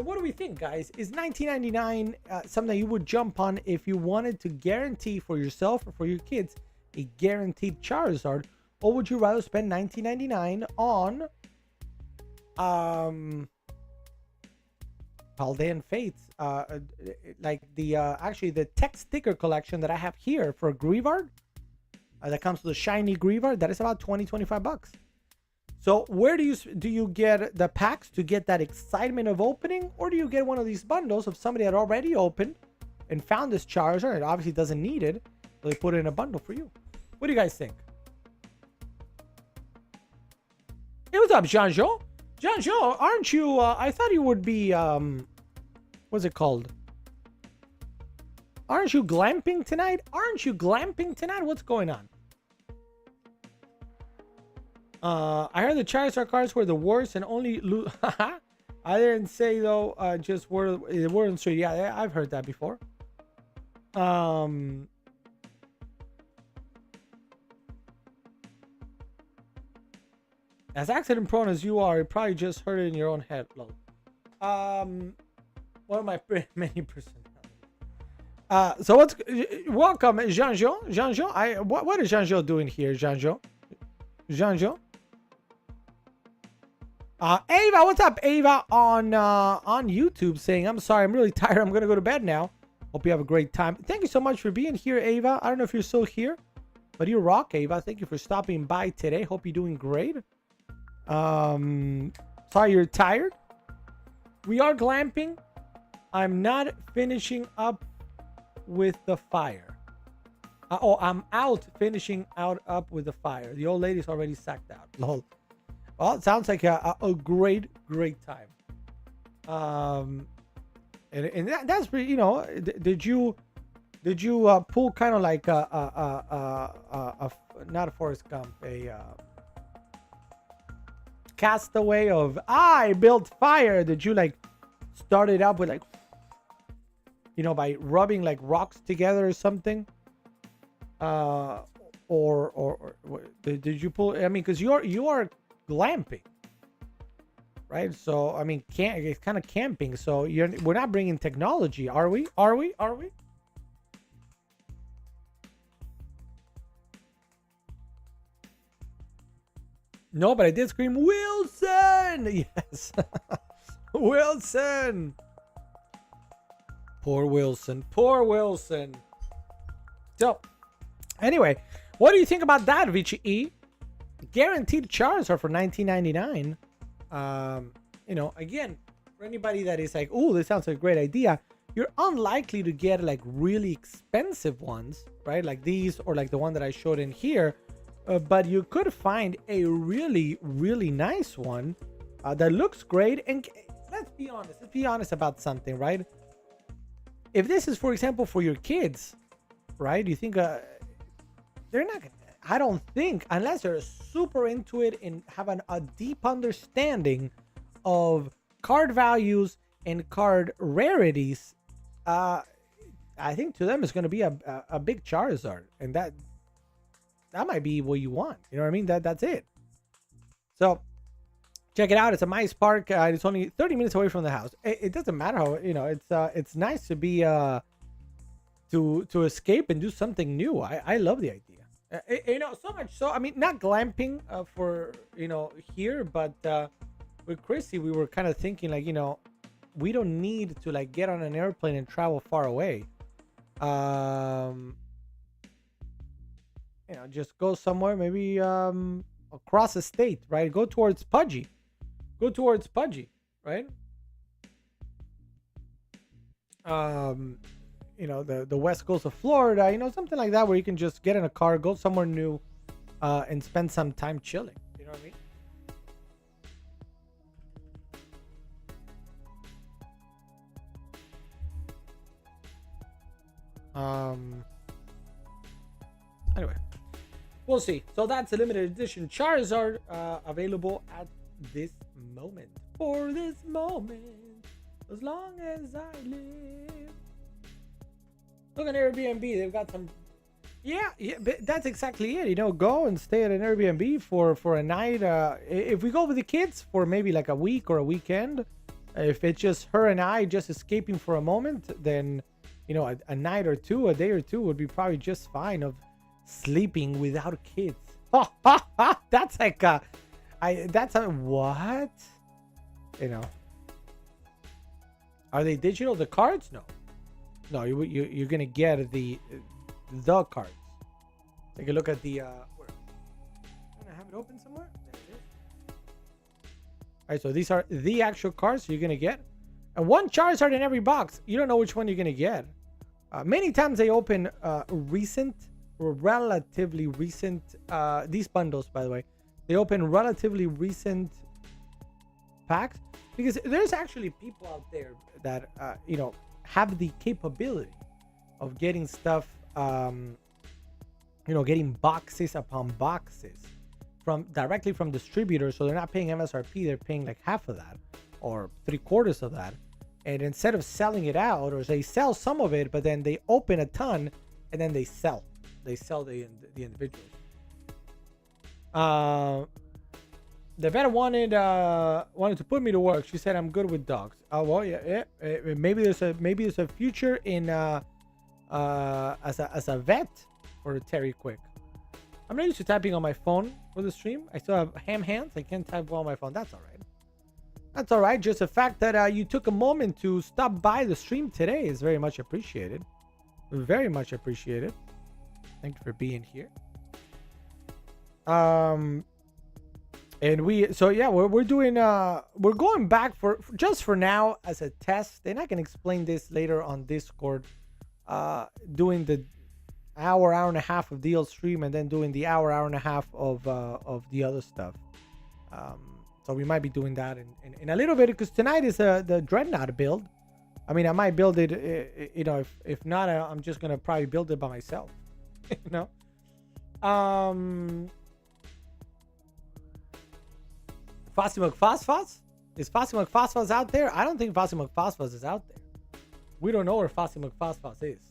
S1: what do we think, guys? Is 1999 something you would jump on if you wanted to guarantee for yourself or for your kids a guaranteed Charizard, or would you rather spend 1999 on Paldean Fates, like the actually the tech sticker collection that I have here for Greavard, that comes with a shiny Greavard, that is about 20-25 bucks. So where do you get the packs to get that excitement of opening, or do you get one of these bundles of somebody that already opened and found this Charizard and obviously doesn't need it, so they put it in a bundle for you? What do you guys think? Hey, what's up, Jean-Jo? Jean-Jo, aren't you, I thought you would be, what's it called? Aren't you glamping tonight? What's going on? I heard the Charizard cards were the worst and only I didn't say though, just weren't straight. Yeah, I've heard that before. As accident prone as you are, you probably just heard it in your own head. Lol. One of my many personalities. So what's welcome, Jean-Jo. Jean-Jo, what is Jean-Jo doing here, Jean-Jo? Jean-Jo? Ava, what's up, Ava, on YouTube, saying, I'm sorry, I'm really tired, I'm gonna go to bed now. Hope you have a great time. Thank you so much for being here, Ava. I don't know if you're still here, but you rock, Ava. Thank you for stopping by today. Hope you're doing great. Sorry you're tired. We are glamping. I'm not finishing up with the fire. I'm out finishing up with the fire. The old lady's already sacked out. Lol. Well, it sounds like a great time. And that's pretty, you know, did you pull kind of like a not a Forrest Gump, a Castaway of I built fire? Did you like start it up with like, you know, by rubbing like rocks together or something? Or did you pull? I mean, because you are glamping, right? So I mean, it's kind of camping. So we're not bringing technology, are we? Are we? No, but I did scream Wilson. Yes, Wilson. Poor Wilson. So, anyway, what do you think about that, Vici E? Guaranteed Charizard for $19.99. You know, again, for anybody that is like, oh, this sounds like a great idea, you're unlikely to get like really expensive ones, right? Like these, or like the one that I showed in here. But you could find a really nice one that looks great. And let's be honest about something, right? If this is, for example, for your kids, right? You think they're not gonna, I don't think, unless they're super into it and have a deep understanding of card values and card rarities, I think to them it's going to be a big Charizard, and that might be what you want. You know what I mean? That's it. So check it out. It's a Mice Park. It's only 30 minutes away from the house. It doesn't matter how, you know, it's nice to be to escape and do something new. I love the idea. You know, so much so, I mean, not glamping for, you know, here, but with Chrissy, we were kind of thinking like, you know, we don't need to like get on an airplane and travel far away. You know, just go somewhere, maybe across the state, right? Go towards Pudgy, right? You know, the west coast of Florida, you know, something like that, where you can just get in a car, go somewhere new, and spend some time chilling. You know what I mean? Anyway, we'll see. So that's a limited edition Charizard available at this moment. For this moment, as long as I live. Look at Airbnb. They've got some. Yeah, yeah, but that's exactly it. Go and stay at an Airbnb for a night. If we go with the kids for maybe like a week or a weekend, if it's just her and I just escaping for a moment, then a night or two, a day or two would be probably just fine of sleeping without kids. That's like that's a what? Are they digital? The cards? No, you're gonna get the cards. Take a look at the where? Can I have it open somewhere? There it is. All right, so these are the actual cards you're gonna get, and one Charizard in every box. You don't know which one you're gonna get. Many times they open recent or relatively recent these bundles, by the way. They open relatively recent packs because there's actually people out there that have the capability of getting stuff, getting boxes upon boxes directly from distributors. So they're not paying MSRP, they're paying like half of that or 3/4 of that. And instead of selling it out, or they sell some of it, but then they open a ton and then they sell the individuals. The vet wanted to put me to work. She said I'm good with dogs. Oh well, yeah. Maybe there's a future in as a vet for Terry Quick. I'm not used to typing on my phone for the stream. I still have ham hands. I can't type well on my phone. That's all right. That's all right. Just the fact that you took a moment to stop by the stream today is very much appreciated. Very much appreciated. Thank you for being here. And we're doing we're going back for just for now as a test, and I can explain this later on Discord. Doing the hour and a half of DL stream, and then doing the hour and a half of the other stuff. So we might be doing that in a little bit, because tonight is the Dreadnought build. I mean, I might build it, if not, I'm just gonna probably build it by myself. Fossy McFosfos? Is Fossy McFosfos out there? I don't think Fossy McFosfos is out there. We don't know where Fossy McFosfos is.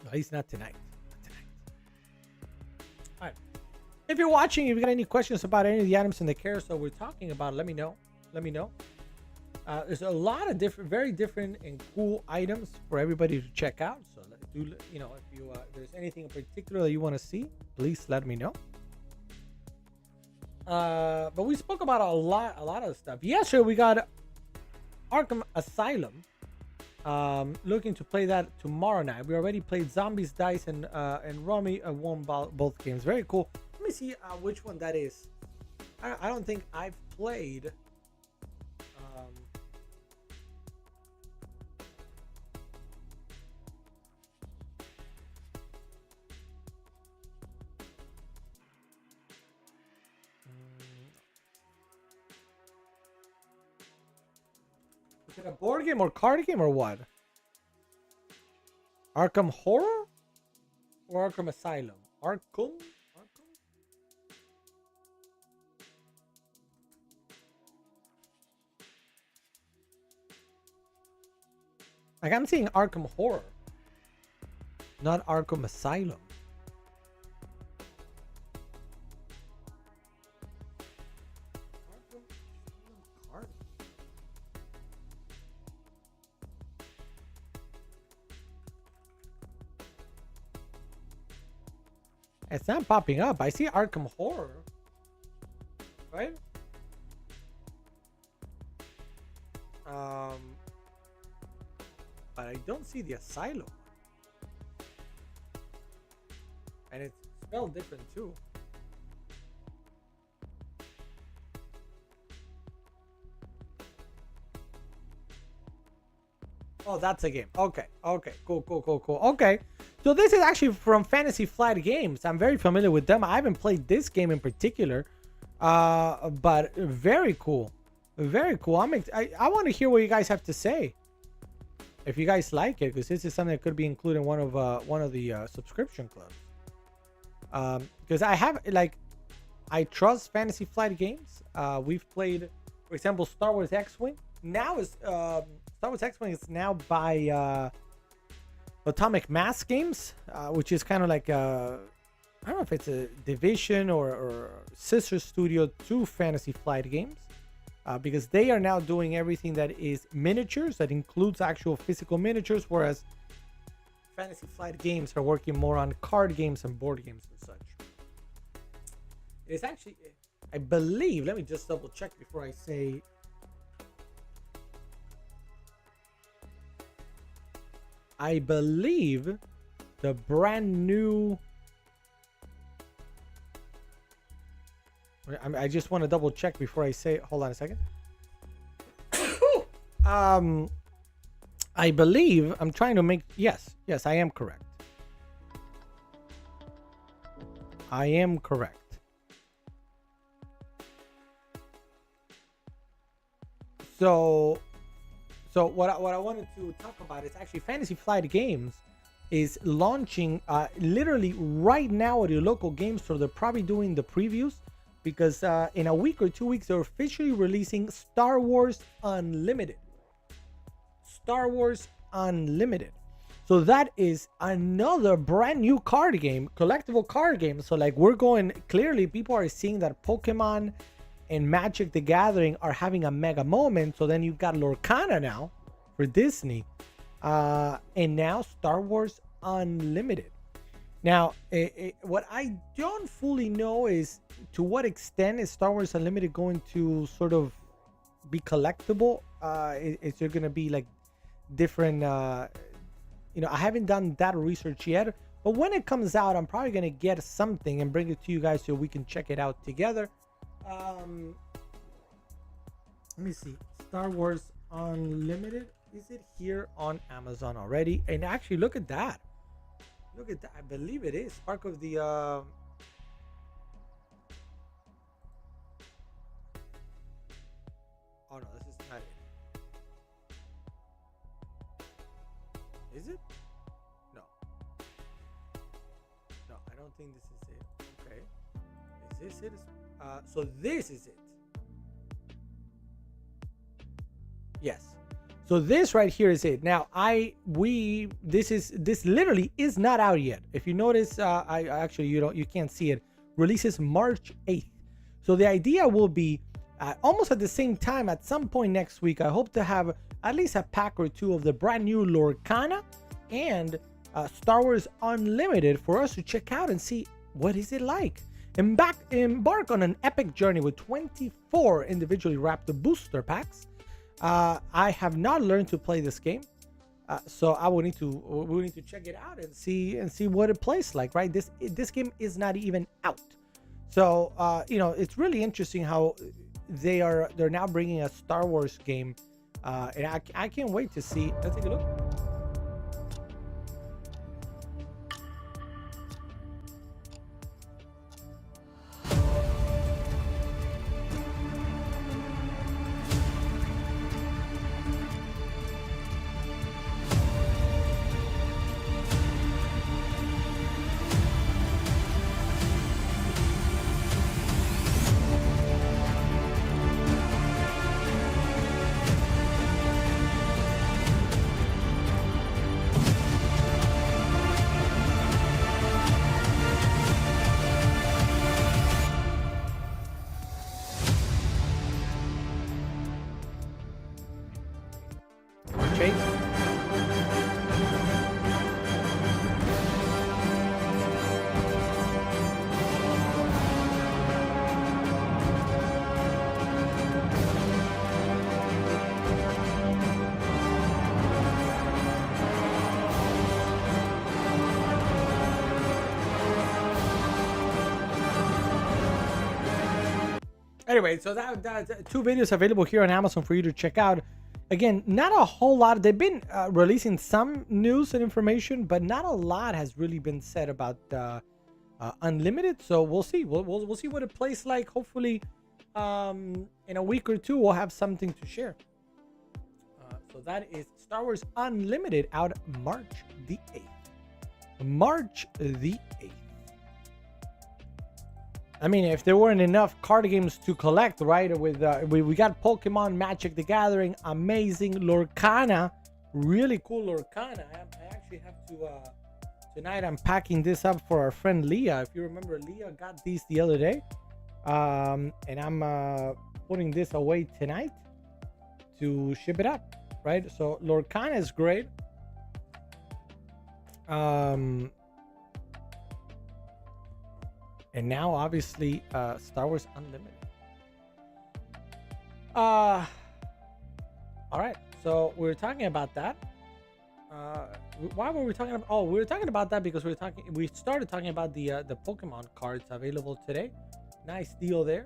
S1: No, he's not tonight. All right. If you're watching, if you got any questions about any of the items in the carousel we're talking about, let me know. There's a lot of very different and cool items for everybody to check out. So if there's anything in particular that you want to see, please let me know. But we spoke about a lot of stuff. Yesterday we got Arkham Asylum. Looking to play that tomorrow night. We already played Zombies, Dice, and Rummy won both games. Very cool. Let me see which one that is. I don't think I've played. Is it a board game or card game or what? Arkham Horror or Arkham Asylum? Arkham? Like, I'm seeing Arkham Horror, not Arkham Asylum. It's not popping up. I see Arkham Horror, right? But I don't see the Asylum. And it's spelled different too. Oh, that's a game. Okay. Cool. Okay. So this is actually from Fantasy Flight Games. I'm very familiar with them. I haven't played this game in particular. But very cool. Very cool. I want to hear what you guys have to say. If you guys like it, because this is something that could be included in one of the subscription clubs. Because I have, like, I trust Fantasy Flight Games. We've played, for example, Star Wars X-Wing. Now is Star Wars X-Wing is now by Atomic Mass Games, which is kind of like I don't know if it's a division or sister studio to Fantasy Flight Games, because they are now doing everything that is miniatures, that includes actual physical miniatures, whereas Fantasy Flight Games are working more on card games and board games and such. It's actually, I believe, let me just double check before I say. I believe the brand new. I just want to double check before I say. Hold on a second. I believe I'm trying to make. Yes, I am correct. I am correct. So what I wanted to talk about is actually Fantasy Flight Games is launching literally right now at your local game store. They're probably doing the previews because in a week or 2 weeks they're officially releasing Star Wars Unlimited. Star Wars Unlimited. So that is another brand new card game, collectible card game. So like we're going, clearly people are seeing that Pokemon and Magic the Gathering are having a mega moment. So then you've got Lorcana now for Disney. And now Star Wars Unlimited. Now, what I don't fully know is to what extent is Star Wars Unlimited going to sort of be collectible? Is there going to be like different, I haven't done that research yet. But when it comes out, I'm probably going to get something and bring it to you guys so we can check it out together. Let me see. Star Wars Unlimited. Is it here on Amazon already? And actually, look at that. Look at that. I believe it is. Spark of the... Oh, no. This is not it. Is it? No. No, I don't think this is it. Okay. Is this it? So this is it. Yes. So this right here is it. Now this literally is not out yet. If you notice, I actually you can't see it. Releases March 8th. So the idea will be almost at the same time at some point next week. I hope to have at least a pack or two of the brand new Lorcana and Star Wars Unlimited for us to check out and see what is it like. Embark on an epic journey with 24 individually wrapped booster packs. I have not learned to play this game, so we need to check it out and see what it plays like. Right, this game is not even out, so it's really interesting how they're now bringing a Star Wars game, and I can't wait to see. Let's take a look. Anyway, so that's two videos available here on Amazon for you to check out. Again, not a whole lot. They've been releasing some news and information, but not a lot has really been said about Unlimited. So we'll see. We'll see what it plays like. Hopefully, in a week or two, we'll have something to share. So that is Star Wars Unlimited out March the 8th. March the 8th. I mean, if there weren't enough card games to collect, right? With we got Pokemon, Magic the Gathering, amazing Lorcana, really cool Lorcana. I actually have to tonight. I'm packing this up for our friend Leah. If you remember, Leah got these the other day, and I'm putting this away tonight to ship it up, right? So Lorcana is great. And now obviously Star Wars Unlimited. All right, so we were talking about that. Why were we talking about? Oh, we were talking about that because we started talking about the Pokemon cards available today. Nice deal there.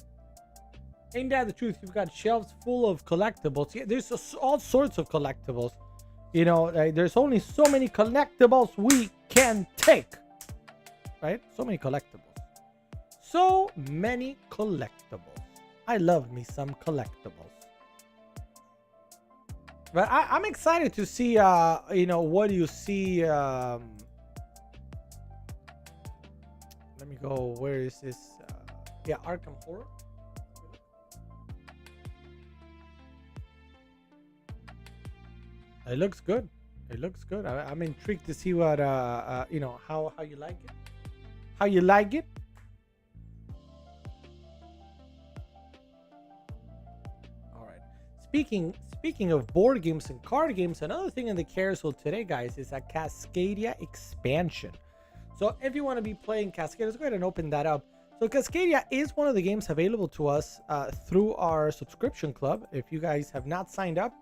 S1: Ain't that the truth? You've got shelves full of collectibles. Yeah, there's all sorts of collectibles. You know, like, there's only so many collectibles we can take, right? So many collectibles. So many collectibles. I love me some collectibles. But I'm excited to see, you know, what do you see? Let me go. Where is this? Yeah, Arkham Horror. It looks good. It looks good. I'm intrigued to see what, you know, how you like it. How you like it? Speaking of board games and card games, another thing in the carousel today, guys, is a Cascadia expansion. So if you want to be playing Cascadia, let's go ahead and open that up. So Cascadia is one of the games available to us through our subscription club. If you guys have not signed up,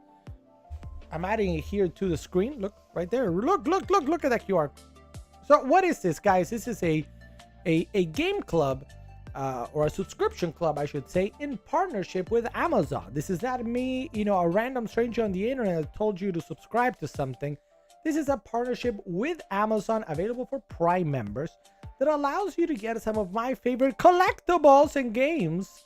S1: I'm adding it here to the screen. Look right there. Look at that QR. So what is this, guys? This is a game club. Or a subscription club, I should say, in partnership with Amazon. This is not me, you know, a random stranger on the internet that told you to subscribe to something. This is a partnership with Amazon available for Prime members that allows you to get some of my favorite collectibles and games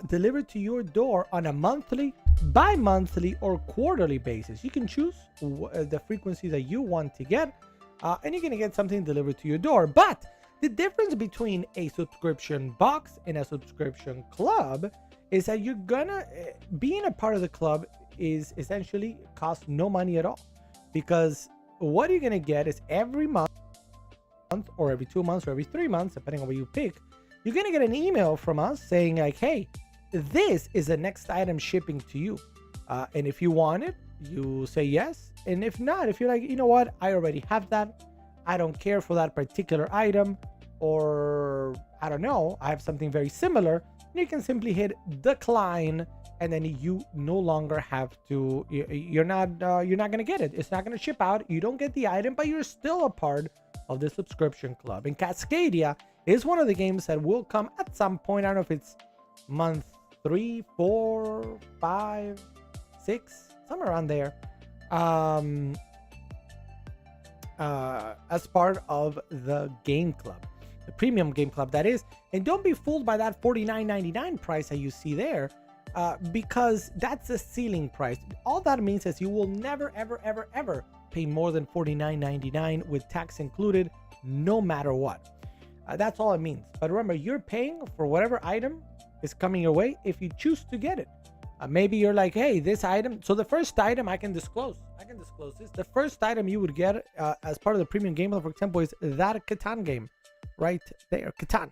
S1: delivered to your door on a monthly, bi-monthly, or quarterly basis. You can choose the frequency that you want to get, and you're going to get something delivered to your door. But the difference between a subscription box and a subscription club is that you're gonna being a part of the club is essentially cost no money at all, because what you're gonna get is every month or every 2 months or every 3 months, depending on what you pick, you're gonna get an email from us saying like, hey, this is the next item shipping to you, and if you want it, you say yes, and if not, if you're like, you know what, I already have that, I don't care for that particular item, or I don't know, I have something very similar, you can simply hit decline, and then you no longer have to, you're not gonna get it. It's not gonna ship out. You don't get the item, but you're still a part of the subscription club. And Cascadia is one of the games that will come at some point. I don't know if it's month 3, 4, 5, 6, somewhere around there. As part of the game club, the premium game club, that is. And don't be fooled by that $49.99 price that you see there, because that's a ceiling price. All that means is you will never ever pay more than $49.99 with tax included, no matter what. That's all it means. But remember, you're paying for whatever item is coming your way if you choose to get it. Maybe you're like, hey, this item. So the first item I can disclose this. The first item you would get as part of the premium game, for example, is that Catan game right there, Catan.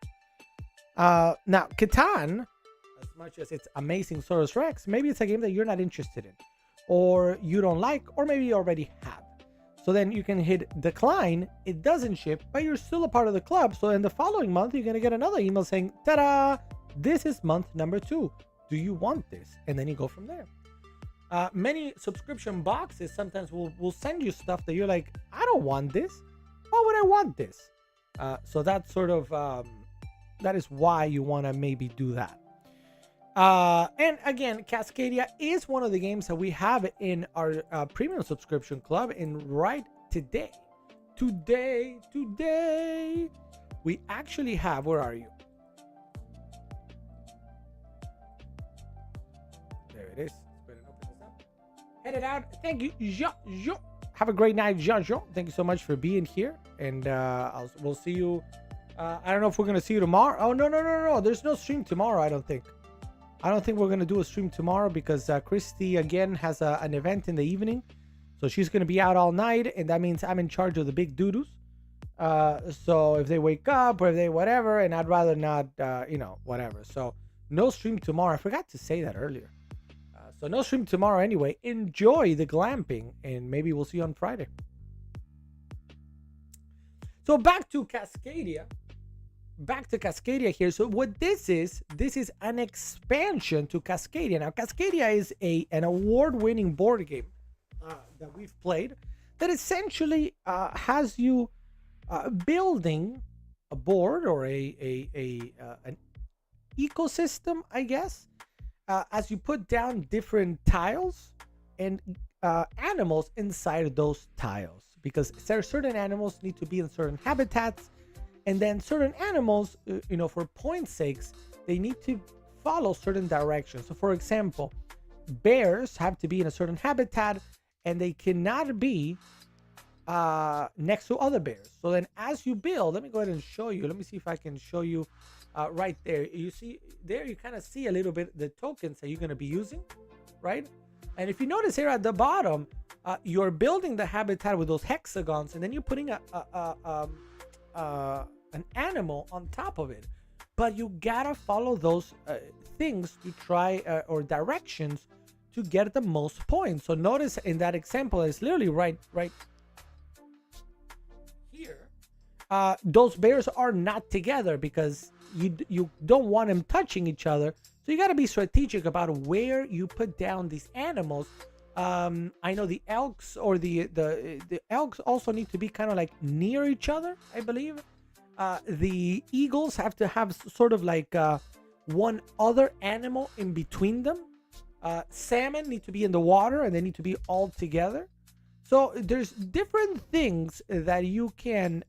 S1: Now, Catan, as much as it's amazing Saurus Rex, maybe it's a game that you're not interested in, or you don't like, or maybe you already have. So then you can hit decline. It doesn't ship, but you're still a part of the club. So in the following month, you're going to get another email saying, ta-da, this is month number 2. Do you want this? And then you go from there. Many subscription boxes sometimes will send you stuff that you're like, I don't want this. Why would I want this? So that's sort of, that is why you want to maybe do that. And again, Cascadia is one of the games that we have in our premium subscription club. And right today, we actually have, where are you? There it is. Let's go ahead and open this up. Head it out. Thank you, Jean. Have a great night, Jean. Thank you so much for being here. And we'll see you I don't know if we're gonna see you tomorrow. Oh, no. There's no stream tomorrow. I don't think. We're gonna do a stream tomorrow because Christy again has an event in the evening, so she's gonna be out all night, and that means I'm in charge of the big doodles. So if they wake up or if they whatever, and I'd rather not, whatever. So no stream tomorrow. I forgot to say that earlier. So no stream tomorrow anyway. Enjoy the glamping, and maybe we'll see you on Friday. So back to Cascadia. Here. So what this is an expansion to Cascadia. Now, Cascadia is an award-winning board game that we've played that essentially has you building a board or an ecosystem, I guess, as you put down different tiles and animals inside those tiles, because certain animals need to be in certain habitats, and then certain animals, for point's sakes, they need to follow certain directions. So for example, bears have to be in a certain habitat, and they cannot be next to other bears. So then as you build, let me go ahead and show you. Let me see if I can show you right there. You see there, you kind of see a little bit the tokens that you're going to be using, right? And if you notice here at the bottom, you're building the habitat with those hexagons, and then you're putting an animal on top of it. But you gotta follow those things to try or directions to get the most points. So notice in that example, it's literally right here. Those bears are not together because you don't want them touching each other. So you got to be strategic about where you put down these animals. I know the elks or the elks also need to be kind of like near each other, I believe. The eagles have to have sort of like one other animal in between them. Salmon need to be in the water, and they need to be all together. So there's different things that you can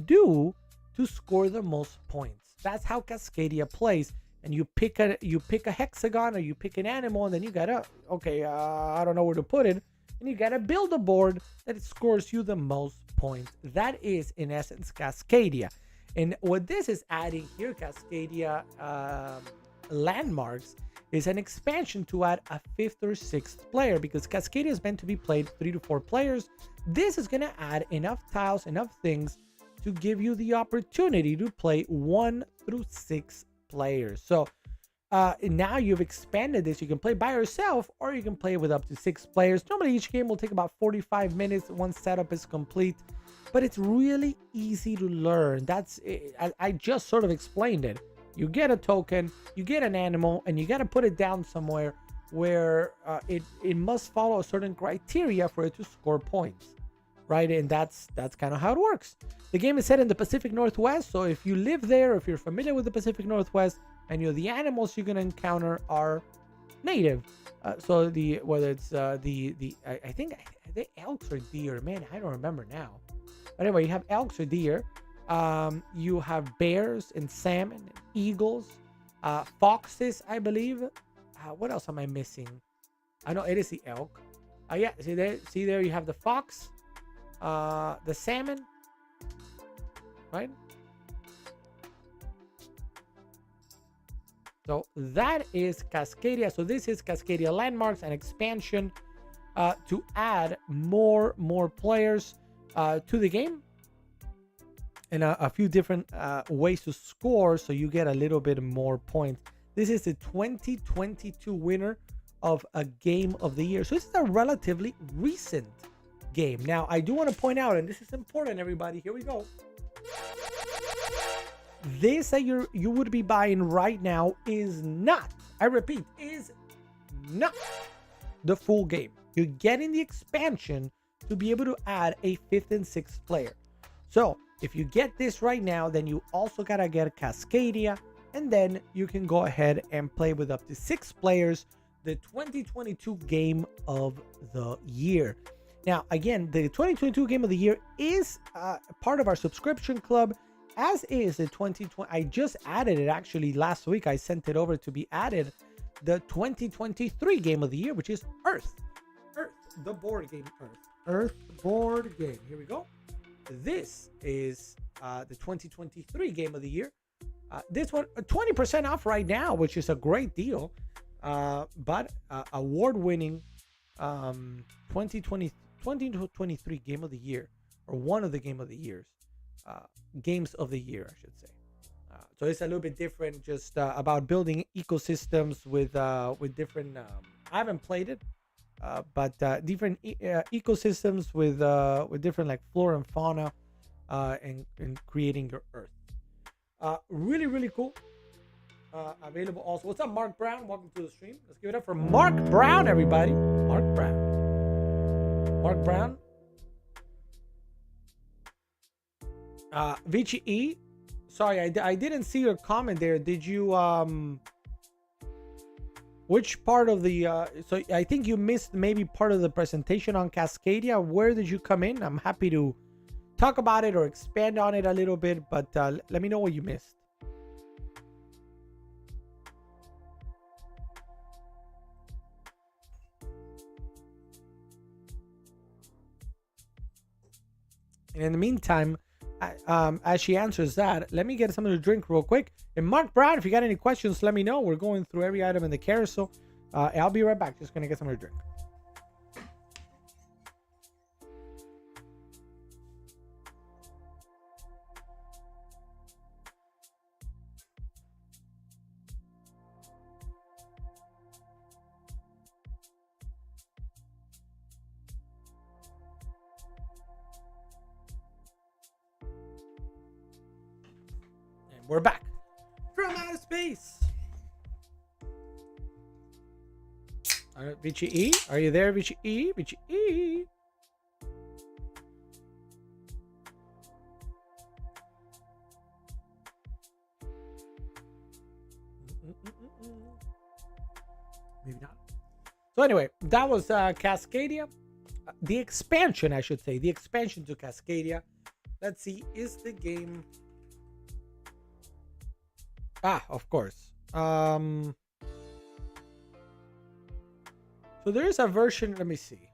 S1: do to score the most points. That's how Cascadia plays. And you pick a hexagon, or you pick an animal, and then you gotta I don't know where to put it, and you gotta build a board that scores you the most points. That is in essence Cascadia. And what this is adding here, Cascadia Landmarks, is an expansion to add a 5th or 6th player, because Cascadia is meant to be played 3 to 4 players. This is gonna add enough tiles, enough things to give you the opportunity to play 1 through 6 players. So now you've expanded this. You can play by yourself, or you can play with up to 6 players. Normally each game will take about 45 minutes once setup is complete, but it's really easy to learn. That's it. I just sort of explained it. You get a token, you get an animal, and you got to put it down somewhere where it must follow a certain criteria for it to score points, right? And that's kind of how it works. The game is set in the Pacific Northwest, so if you live there, if you're familiar with the Pacific Northwest, and the animals you're gonna encounter are native. So whether it's I think the elks or deer, man, I don't remember now. But anyway, you have elks or deer. You have bears and salmon, and eagles, foxes, I believe. What else am I missing? I know it is the elk. Yeah, see there you have the fox, the salmon, right? So that is Cascadia. So this is Cascadia Landmarks, an expansion to add more players to the game, and a few different ways to score, so you get a little bit more points. This is the 2022 winner of a Game of the Year. So this is a relatively recent game. Now, I do want to point out, and this is important, everybody. Here we go. This that you would be buying right now is not, I repeat, is not the full game. You're getting the expansion to be able to add a 5th and 6th player. So if you get this right now, then you also gotta get Cascadia, and then you can go ahead and play with up to 6 players, the 2022 Game of the Year. Now, again, the 2022 Game of the Year is part of our subscription club, as is the 2020. I just added it actually last week. I sent it over to be added. The 2023 Game of the Year, which is Earth, the board game Earth board game. Here we go. This is the 2023 game of the year. This one 20% off right now, which is a great deal. But award-winning 2023 game of the year, or one of the game of the years, games of the year, I should say. So it's a little bit different, just about building ecosystems with different. I haven't played it, but different ecosystems with different like flora and fauna, and creating your Earth. Really, really cool. Available also. What's up, Mark Brown? Welcome to the stream. Let's give it up for Mark Brown, everybody. Mark Brown. Mark Brown. Vici E. Sorry, I didn't see your comment there. Did you which part of the so I think you missed maybe part of the presentation on Cascadia. Where did you come in? I'm happy to talk about it or expand on it a little bit, but let me know what you missed. And in the meantime, as she answers that, let me get something to drink real quick. And Mark Brown, if you got any questions, let me know. We're going through every item in the carousel. I'll be right back. Just gonna get something to drink. We're back from outer space. Vici E, are you there, Vici E? Vici E. Maybe not. So anyway, that was Cascadia. The expansion, I should say. The expansion to Cascadia. Let's see, is the game... of course. So there is a version. Let me see.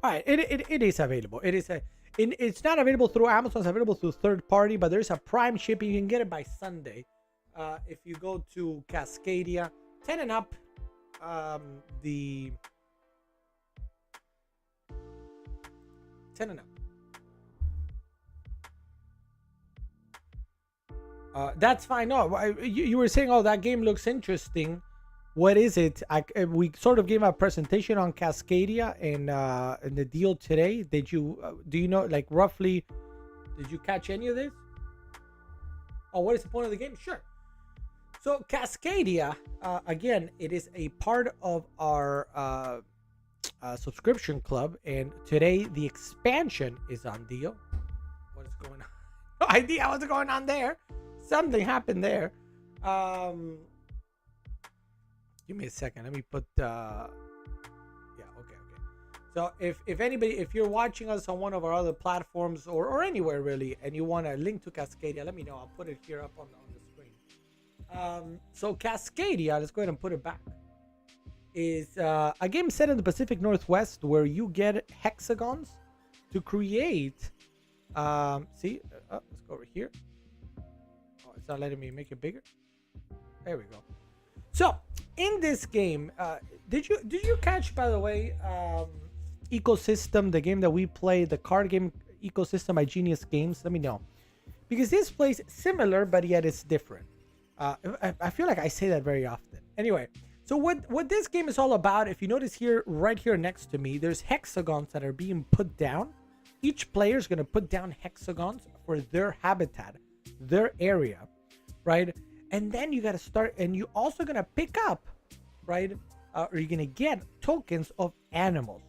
S1: All right, it is available. It's not available through Amazon. It's available through third party, but there's a Prime shipping. You can get it by Sunday. If you go to Cascadia, 10 and up, the 10 and up. That's fine. No, you were saying, oh, that game looks interesting. What is it? We sort of gave a presentation on Cascadia and the deal today. Did you do you know, like, roughly? Did you catch any of this? Oh, what is the point of the game? Sure. So Cascadia, again, it is a part of our subscription club, and today the expansion is on deal. What is going on? No idea what's going on there. Something happened there. Give me a second. Let me put yeah, okay. So if anybody, if you're watching us on one of our other platforms or anywhere really, and you want a link to Cascadia, let me know. I'll put it here up on the screen. So Cascadia, let's go ahead and put it back, is a game set in the Pacific Northwest where you get hexagons to create see, let's go over here. It's not letting me make it bigger. There we go. So in this game, did you catch, by the way, Ecosystem, the game that we played, the card game Ecosystem by Genius Games? Let me know, because this plays similar, but yet it's different. I feel like I say that very often. Anyway, so what this game is all about, if you notice here, right here next to me, there's hexagons that are being put down. Each player is going to put down hexagons for their habitat, their area, right? And then you got to start, and you also going to pick up, right? Or you're going to get tokens of animals.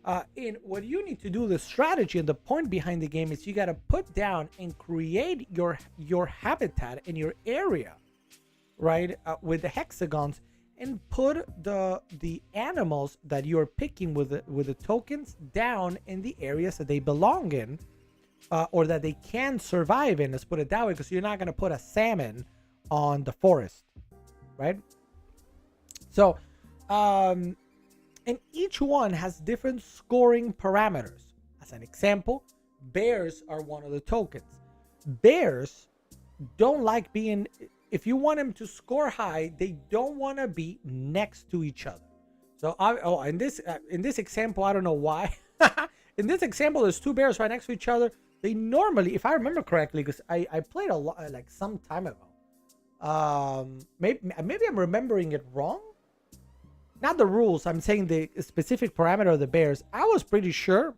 S1: And what you need to do, the strategy and the point behind the game, is you got to put down and create your habitat in your area, right? With the hexagons, and put the animals that you're picking with the tokens down in the areas that they belong in, or that they can survive in. Let's put it that way, because you're not going to put a salmon on the forest, right? So and each one has different scoring parameters. As an example, bears are one of the tokens. Bears don't like being, if you want them to score high, they don't want to be next to each other. So in this example, I don't know why. In this example, there's two bears right next to each other. They normally, if I remember correctly, because I played a lot, like some time ago. Maybe I'm remembering it wrong. Not the rules. I'm saying the specific parameter of the bears. I was pretty sure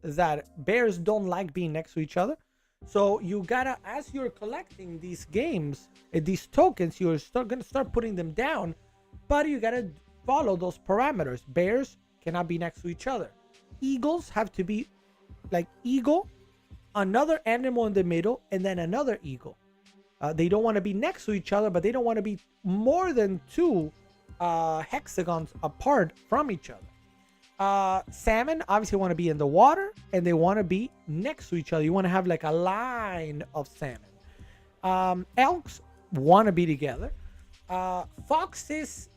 S1: that bears don't like being next to each other. So you gotta, as you're collecting these games, these tokens, you're gonna start putting them down, but you gotta follow those parameters. Bears cannot be next to each other. Eagles have to be like eagle, another animal in the middle, and then another eagle. They don't want to be next to each other, but they don't want to be more than two hexagons apart from each other. Salmon obviously want to be in the water, and they want to be next to each other. You want to have like a line of salmon. Elks want to be together. Foxes,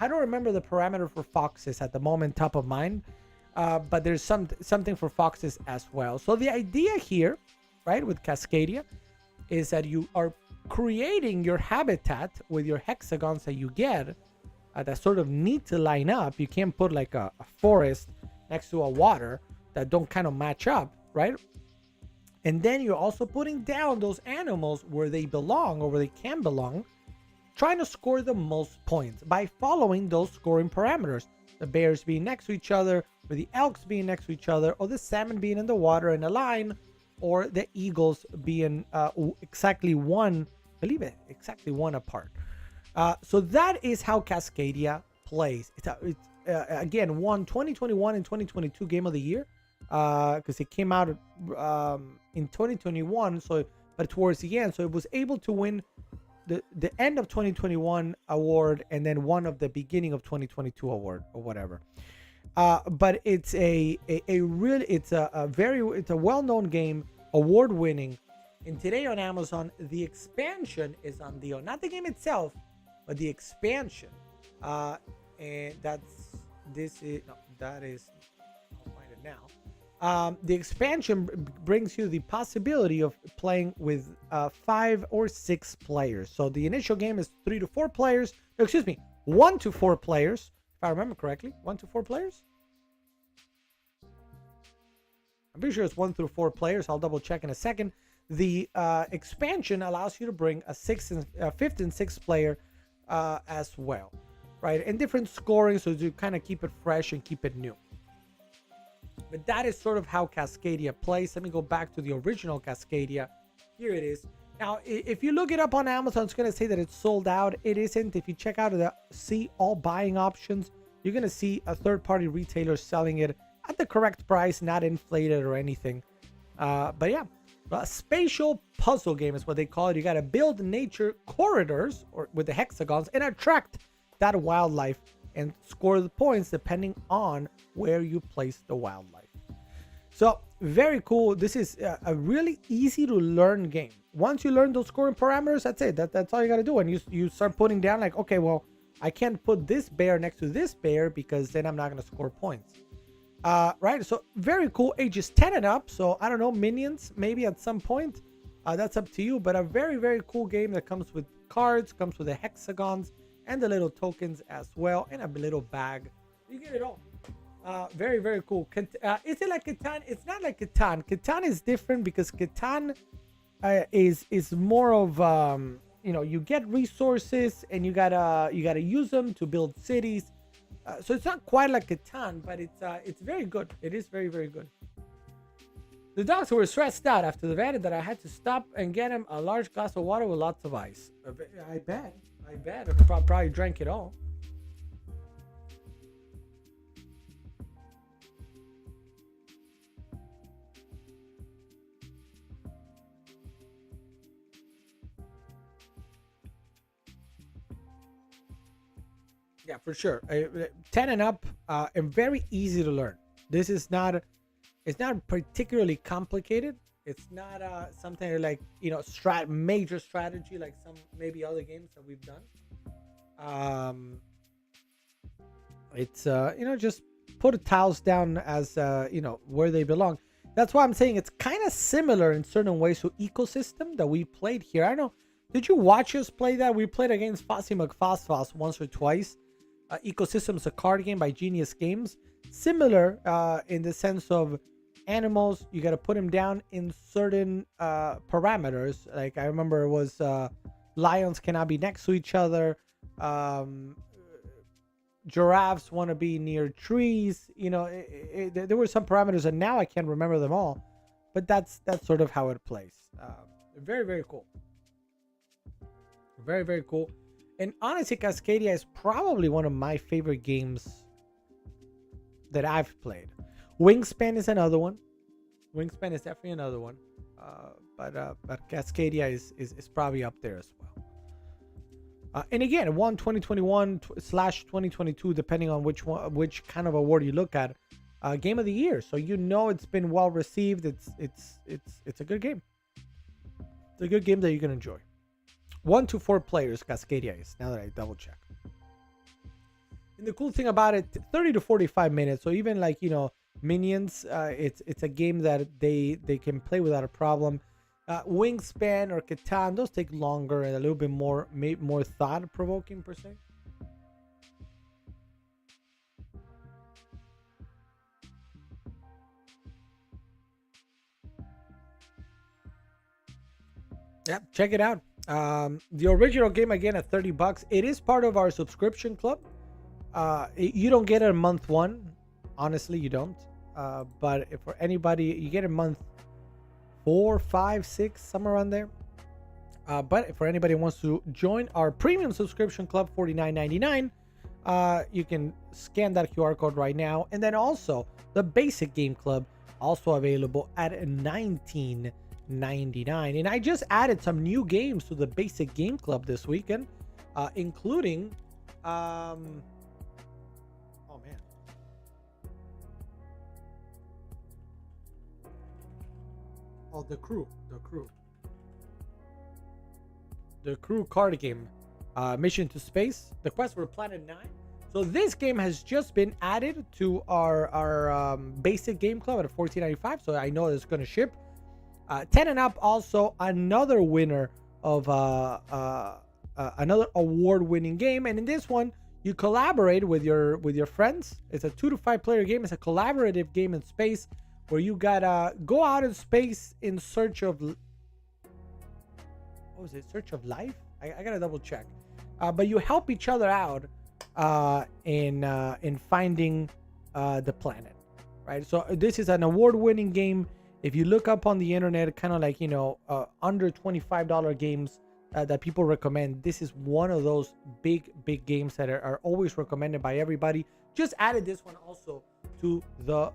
S1: I don't remember the parameter for foxes at the moment top of mind, but there's something for foxes as well. So the idea here, right, with Cascadia, is that you are creating your habitat with your hexagons that you get that sort of need to line up. You can't put like a forest next to a water that don't kind of match up, right? And then you're also putting down those animals where they belong or where they can belong, trying to score the most points by following those scoring parameters. The bears being next to each other, or the elks being next to each other, or the salmon being in the water in a line, or the eagles being exactly one, believe it, exactly one apart. So that is how Cascadia plays. It's again, won 2021 and 2022 Game of the Year because it came out in 2021. So, but towards the end, so it was able to win the end of 2021 award and then one of the beginning of 2022 award or whatever. But it's a well-known game, award-winning. And today on Amazon, the expansion is on deal. Not the game itself, but the expansion. And I'll find it now. The expansion brings you the possibility of playing with 5 or 6 players. So the initial game is 3 to 4 players. No, excuse me, 1 to 4 players. If I remember correctly, 1 to 4 players. I'm pretty sure it's 1 through 4 players. I'll double check in a second. The expansion allows you to bring a 5th and 6th player as well, right? And different scoring, so to kind of keep it fresh and keep it new. But that is sort of how Cascadia plays. Let me go back to the original Cascadia. Here it is. Now, if you look it up on Amazon, it's going to say that it's sold out. It isn't. If you check out see all buying options, you're going to see a third-party retailer selling it at the correct price, not inflated or anything. But yeah, a spatial puzzle game is what they call it. You got to build nature corridors or with the hexagons and attract that wildlife and score the points depending on where you place the wildlife. So very cool. This is a really easy to learn game. Once you learn those scoring parameters, that's it. That's all you got to do. And you start putting down like, okay, well, I can't put this bear next to this bear because then I'm not going to score points. Right. So very cool. Ages 10 and up. So I don't know, minions maybe at some point. That's up to you. But a very, very cool game that comes with cards, comes with the hexagons and the little tokens as well, and a little bag. You get it all. Very, very cool. Is it like Catan? It's not like Catan. Catan is different because Catan is more of you get resources and you gotta use them to build cities. So it's not quite like Catan, but it's very good. It is very, very good. The dogs were stressed out after the event that I had to stop and get him a large glass of water with lots of ice. I bet. I probably drank it all. Yeah, for sure. 10 and up, and very easy to learn. This is not, it's not particularly complicated. It's not something like, major strategy like some maybe other games that we've done. It's just put the tiles down as where they belong. That's why I'm saying it's kind of similar in certain ways to Ecosystem that we played here. I don't know. Did you watch us play that? We played against Fossy McFosfos once or twice. Ecosystem is a card game by Genius Games. Similar in the sense of animals, you got to put them down in certain parameters. Like I remember it was lions cannot be next to each other. Giraffes want to be near trees. There were some parameters, and now I can't remember them all. But that's sort of how it plays. Very, very cool. Very, very cool. And honestly, Cascadia is probably one of my favorite games that I've played. Wingspan is another one. Wingspan is definitely another one. But Cascadia is probably up there as well. And again, it won 2021/2022, depending on which kind of award you look at. Game of the year, so it's been well received. It's a good game. It's a good game that you can enjoy. 1 to 4 players, Cascadia is. Now that I double check. And the cool thing about it, 30 to 45 minutes. So even like Minions, it's a game that they can play without a problem. Wingspan or Catan, those take longer and a little bit more thought-provoking per se. Yep, check it out. The original game again at $30. It is part of our subscription club. You don't get it in month 1. Honestly, you don't. But if for anybody, you get a month 4, 5, 6, somewhere around there. But if for anybody who wants to join our premium subscription club, $49.99, you can scan that QR code right now. And then also the basic game club, also available at $19.99. And I just added some new games to the basic game club this weekend, including the crew card game, Mission to Space, the quest for Planet 9. So this game has just been added to our basic game club at $14.95. So I know it's going to ship. 10 and up, also another winner of another award-winning game. And in this one, you collaborate with your friends. It's a 2 to 5 player game. It's a collaborative game in space where you gotta go out in space in search of search of life. I gotta double check. But you help each other out in finding the planet, right? So this is an award-winning game. If you look up on the internet, kind of like under $25 games that people recommend, this is one of those big games that are always recommended by everybody. Just added this one also to the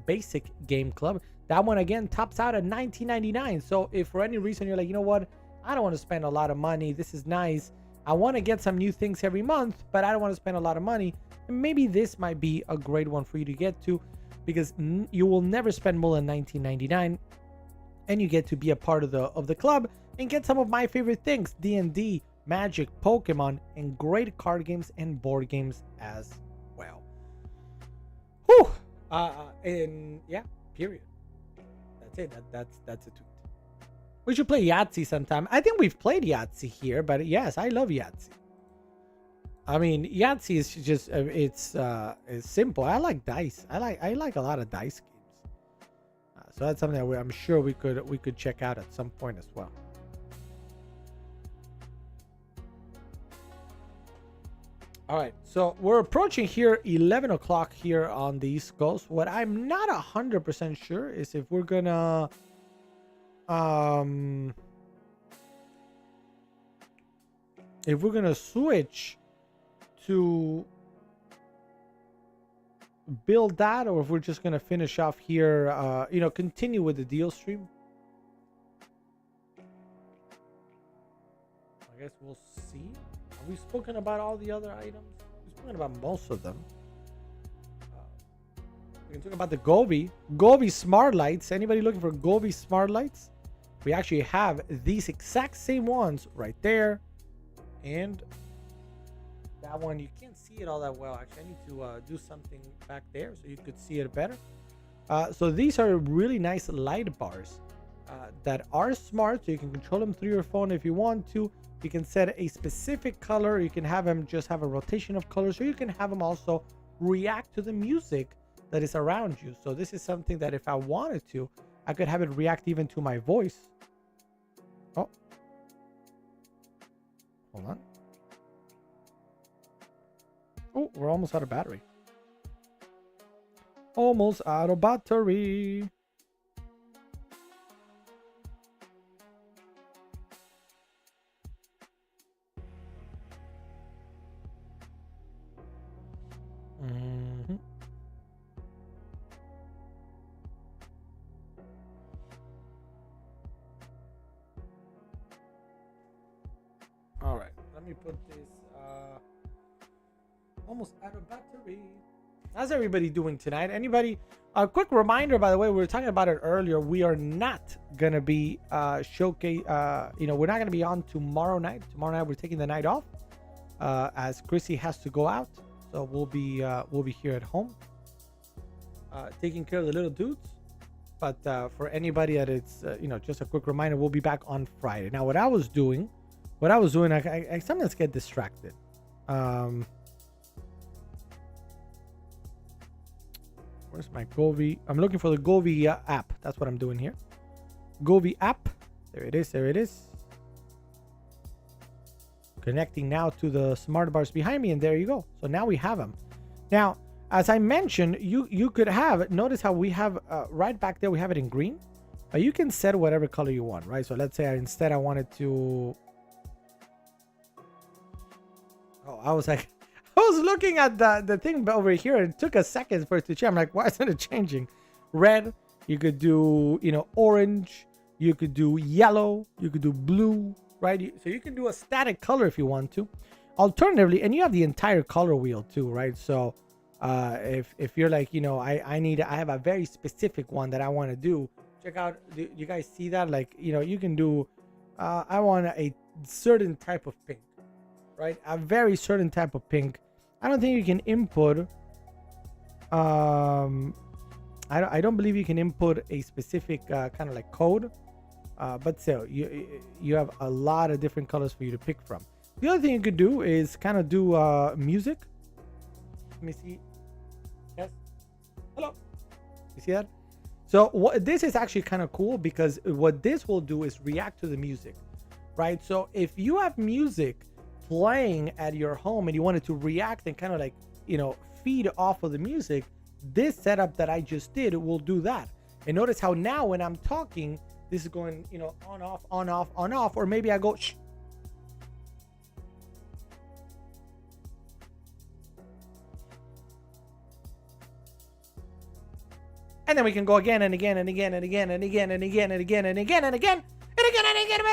S1: basic game club. That one again tops out at $19.99. So if for any reason you're like, you know what, I don't want to spend a lot of money, this is nice, I want to get some new things every month, but I don't want to spend a lot of money, maybe this might be a great one for you to get to, because you will never spend more than $19.99, and you get to be a part of the club and get some of my favorite things: D&D, Magic, Pokemon, and great card games and board games as well. Whew. And yeah, period. That's it. That's a tweet. We should play Yahtzee sometime. I think we've played Yahtzee here, but yes, I love Yahtzee. I mean, Yahtzee is just it's simple. I like dice. I like a lot of dice games. So that's something that I'm sure we could check out at some point as well. All right, so we're approaching here 11 o'clock here on the East Coast. What I'm not 100% sure is if we're gonna switch to build that, or if we're just gonna finish off here, continue with the deal stream. I guess we'll see. Have we spoken about all the other items? We've spoken about most of them. We can talk about the Govee Smart Lights. Anybody looking for Govee Smart Lights? We actually have these exact same ones right there. And That one, you can't see it all that well. Actually, I need to do something back there so you could see it better. So these are really nice light bars that are smart. So you can control them through your phone if you want to. You can set a specific color. You can have them just have a rotation of colors. Or you can have them also react to the music that is around you. So this is something that if I wanted to, I could have it react even to my voice. Oh, hold on. Oh, we're almost out of battery. Almost out of battery. Mm-hmm. All right, let me put this almost out of battery. How's everybody doing tonight? Anybody? A quick reminder, by the way, we were talking about it earlier. We are not gonna be showcase. We're not gonna be on tomorrow night. Tomorrow night we're taking the night off, as Chrissy has to go out. So we'll be here at home, taking care of the little dudes. But for anybody that it's just a quick reminder, we'll be back on Friday. Now, what I was doing, I sometimes get distracted. Where's my Govee? I'm looking for the Govee app. That's what I'm doing here. Govee app. There it is. There it is. Connecting now to the smart bars behind me, and there you go. So now we have them. Now, as I mentioned, you could have, notice how we have right back there, we have it in green. But you can set whatever color you want, right? So let's say instead I wanted to. Oh, I was like, I was looking at the thing over here. And it took a second for it to change. I'm like, why isn't it changing? Red. You could do, orange. You could do yellow. You could do blue, right? So you can do a static color if you want to. Alternatively, and you have the entire color wheel too, right? So if you're like, I have a very specific one that I want to do. Check out. Do you guys see that? Like, you can do. I want a certain type of pink, right? A very certain type of pink. I don't think you can input. I don't believe you can input a specific kind of like code. But still, you have a lot of different colors for you to pick from. The other thing you could do is kind of do music. Let me see. Yes. Hello. You see that? So this is actually kind of cool because what this will do is react to the music, right? So if you have music playing at your home and you wanted to react and kind of like, feed off of the music, this setup that I just did will do that. And notice how now when I'm talking, this is going, on, off, on, off, on, off, or maybe I go, shh. And then we can go again and again and again and again and again and again and again and again and again and again and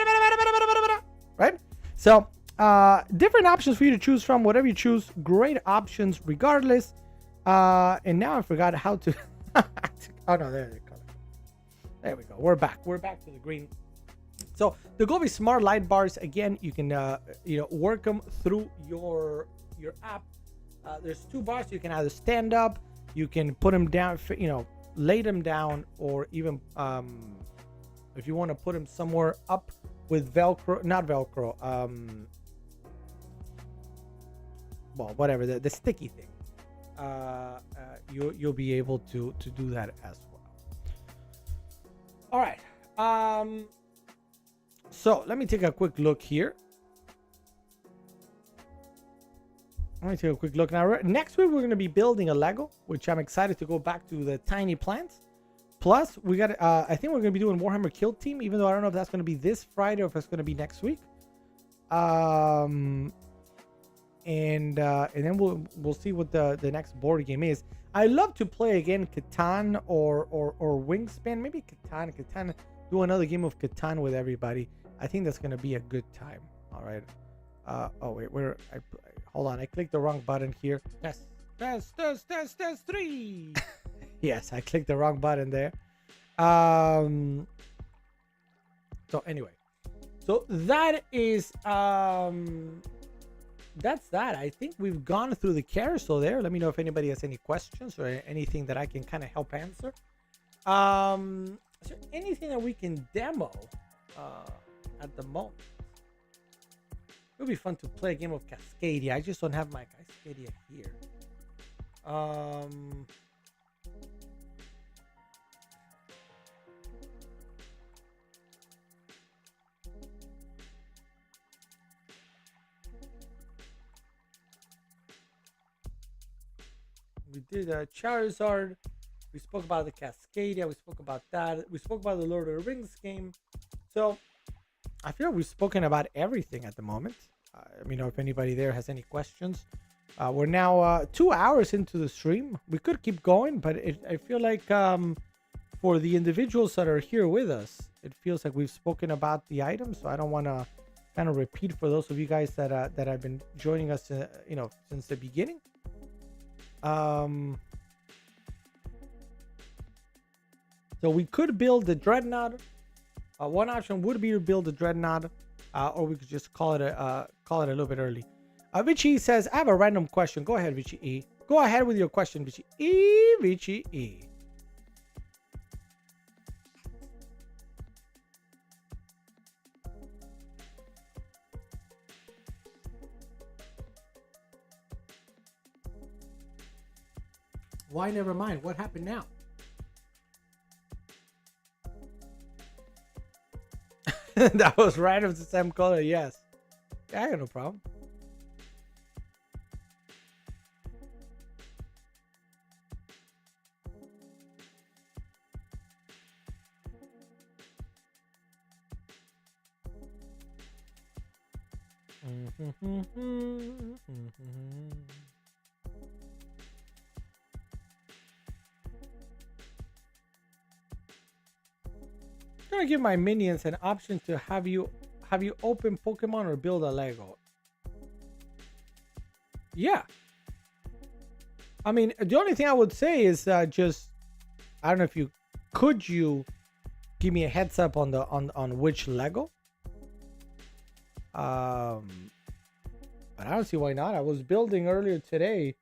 S1: again, right? So different options for you to choose from. Whatever you choose, great options regardless. And now I forgot how to. Oh no, there they go. There we go. We're back. We're back to the green. So the Govee Smart Light Bars, again, you can work them through your app. There's two bars. You can either stand up, you can put them down, lay them down, or even if you want to put them somewhere up with Velcro, not Velcro, well, whatever, the sticky thing. You'll be able to do that as well. All right. So let me take a quick look here. Let me take a quick look now. Next week we're going to be building a Lego, which I'm excited to go back to the tiny plants. Plus, we got. I think we're going to be doing Warhammer Kill Team, even though I don't know if that's going to be this Friday or if it's going to be next week. And then we'll see what the next board game is. I love to play again Catan or Wingspan. Maybe Catan. Do another game of Catan with everybody. I think that's gonna be a good time. All right. Oh wait, hold on. I clicked the wrong button here. Test 3. Yes, I clicked the wrong button there. So anyway, so that is that's that. I think we've gone through the carousel there. Let me know if anybody has any questions or anything that I can kind of help answer. Is there anything that we can demo at the moment? It would be fun to play a game of Cascadia. I just don't have my Cascadia here. We did Charizard. We spoke about the Cascadia. We spoke about that. We spoke about the Lord of the Rings game. So I feel we've spoken about everything at the moment. Let me know if anybody there has any questions. We're now 2 hours into the stream. We could keep going, but I feel like for the individuals that are here with us, it feels like we've spoken about the items. So I don't want to kind of repeat for those of you guys that have been joining us, since the beginning. So we could build the Dreadnought. One option would be to build the Dreadnought, or we could just call it a little bit early. Vichy says, I have a random question. Go ahead, Vichy E. Go ahead with your question, Vichy E. Vichy E. Why never mind? What happened now? That was right of the same color, yes. Yeah, I got no problem. I'm gonna give my minions an option to have you open Pokemon or build a Lego. Yeah. I mean, the only thing I would say is just, I don't know if you give me a heads up on which Lego. But I don't see why not. I was building earlier today,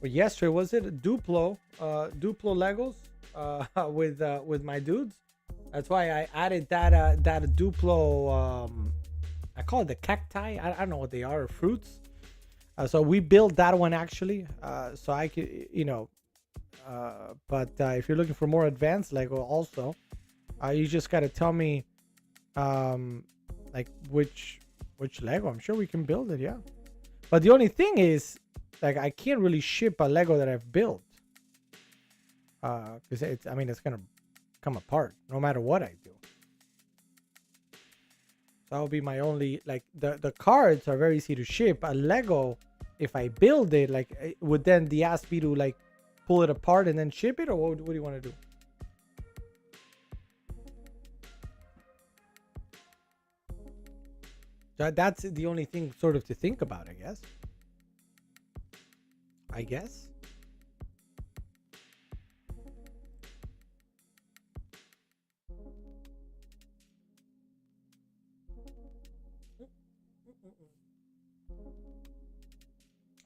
S1: or yesterday was it, Duplo Legos with my dudes. That's why I added that Duplo. I call it the cacti. I don't know what they are, fruits. So we built that one actually. So I could, but if you're looking for more advanced Lego, also, you just gotta tell me, like which Lego. I'm sure we can build it. Yeah. But the only thing is, like, I can't really ship a Lego that I've built, because it's gonna come apart no matter what I do. So that would be my only, like, the cards are very easy to ship. A Lego, if I build it, like, it would then the ask me to like pull it apart and then ship it, or what do you want to do? That's the only thing sort of to think about, I guess.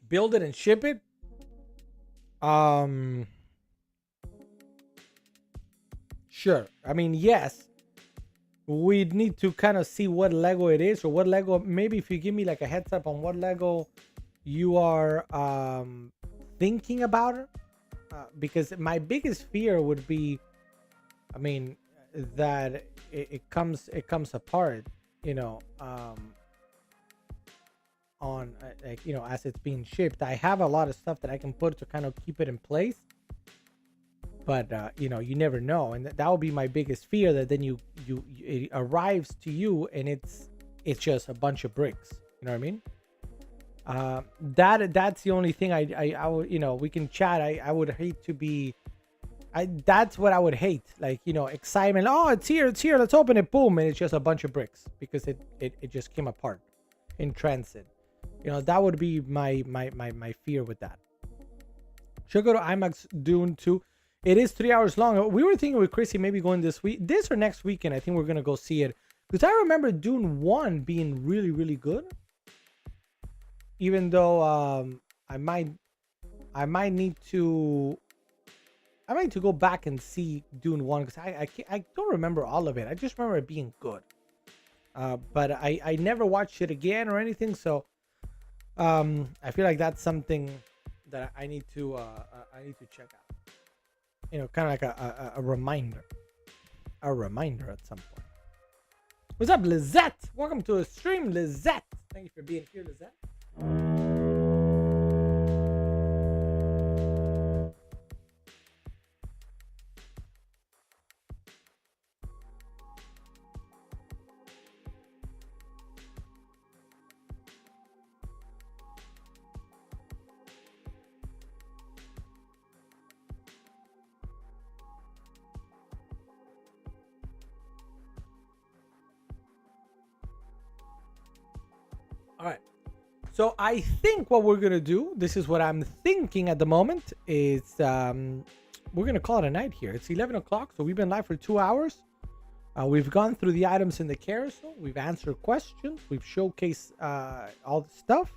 S1: Build it and ship it. Sure. I mean, yes. We'd need to kind of see what Lego it is, or what Lego. Maybe if you give me like a heads up on what Lego you are thinking about it, because my biggest fear would be, I mean, that it comes apart, on like, as it's being shipped. I have a lot of stuff that I can put to kind of keep it in place, but you never know, and that would be my biggest fear, that then it arrives to you and it's just a bunch of bricks. You know what I mean? That's the only thing I would, we can chat. I would hate to be, that's what I would hate, like, excitement, oh, it's here, let's open it, boom, and it's just a bunch of bricks because it just came apart in transit. That would be my fear with that. Should go to IMAX Dune 2. It is 3 hours long. We were thinking with Chrissy maybe going this or next weekend. I think we're gonna go see it, because I remember Dune 1 being really, really good. even though I might I might need to go back and see Dune 1 because I don't remember all of it. I just remember it being good. But I never watched it again or anything, so I feel like that's something that I need to check out. You know, kind of like a reminder. A reminder at some point. What's up, Lizette? Welcome to the stream, Lizette. Thank you for being here, Lizette. All right. So I think what we're gonna do, this is what I'm thinking at the moment, is we're gonna call it a night here. It's 11 o'clock, so we've been live for 2 hours. We've gone through the items in the carousel. We've answered questions. We've showcased all the stuff.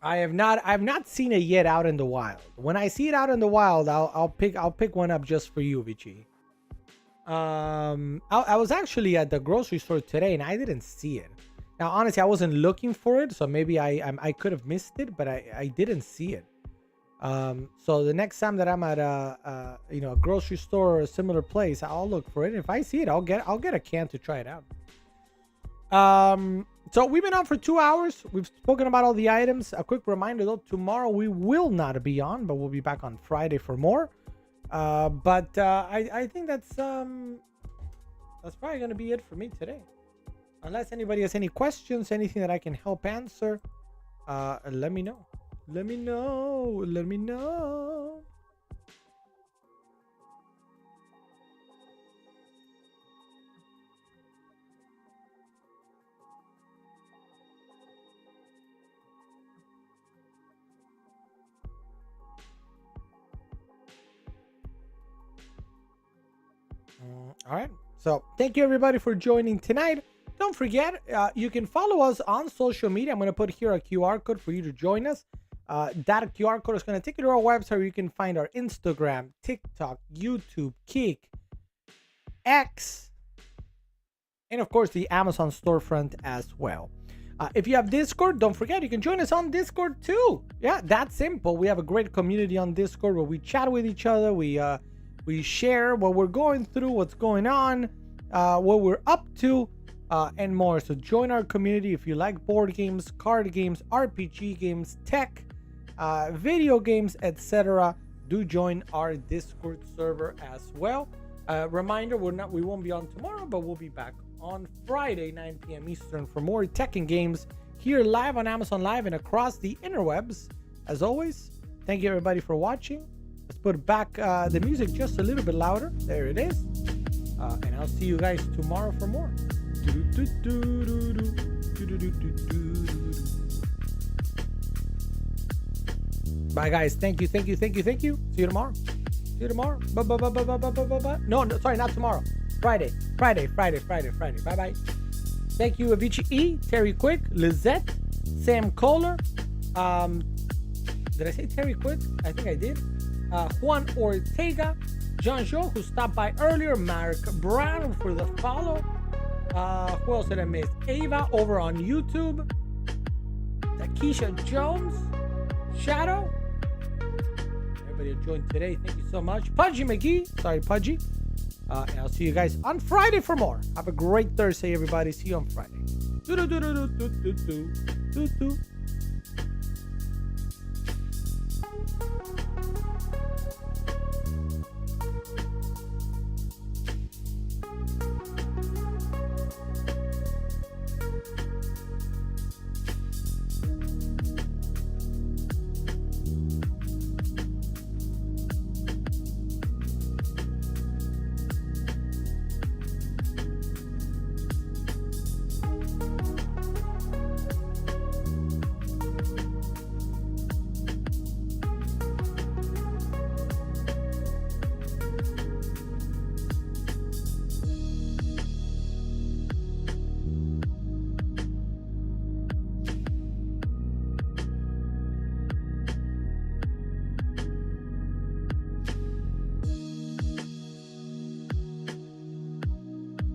S1: I've not seen it yet out in the wild. When I see it out in the wild, I'll pick one up just for you, Vici. I was actually at the grocery store today and I didn't see it. Now, honestly, I wasn't looking for it, so maybe I could have missed it, but I didn't see it. So the next time that I'm at a grocery store or a similar place, I'll look for it. If I see it, I'll get a can to try it out. So we've been on for 2 hours. We've spoken about all the items. A quick reminder though, tomorrow we will not be on, but we'll be back on Friday for more. But I think that's probably gonna be it for me today. Unless anybody has any questions, anything that I can help answer, let me know. Let me know. Let me know. All right. So thank you everybody for joining tonight. Don't forget, you can follow us on social media. I'm going to put here a QR code for you to join us. That QR code is going to take you to our website where you can find our Instagram, TikTok, YouTube, Kick, X, and of course the Amazon storefront as well. If you have Discord, don't forget you can join us on Discord too. Yeah, that's simple. We have a great community on Discord where we chat with each other. We share what we're going through, what's going on, what we're up to, and more. So join our community if you like board games, card games, RPG games, tech, video games, etc. Do join our Discord server as well. Reminder, we won't be on tomorrow, but we'll be back on Friday, 9 p.m. Eastern for more tech and games here live on Amazon Live and across the interwebs. As always, thank you everybody for watching. Let's put back the music just a little bit louder. There it is. And I'll see you guys tomorrow for more. Bye, guys. Thank you. See you tomorrow. Bye. No, sorry, not tomorrow. Friday. Bye. Thank you, Avicii E, Terry Quick, Lizette, Sam Kohler. Did I say Terry Quick? I think I did. Juan Ortega, John Joe, who stopped by earlier, Mark Brown for the follow. Who else did I miss? Ava over on YouTube, Takesha Jones, Shadow. Everybody who joined today, thank you so much. Pudgy McGee, sorry Pudgy. And I'll see you guys on Friday for more. Have a great Thursday, everybody. See you on Friday.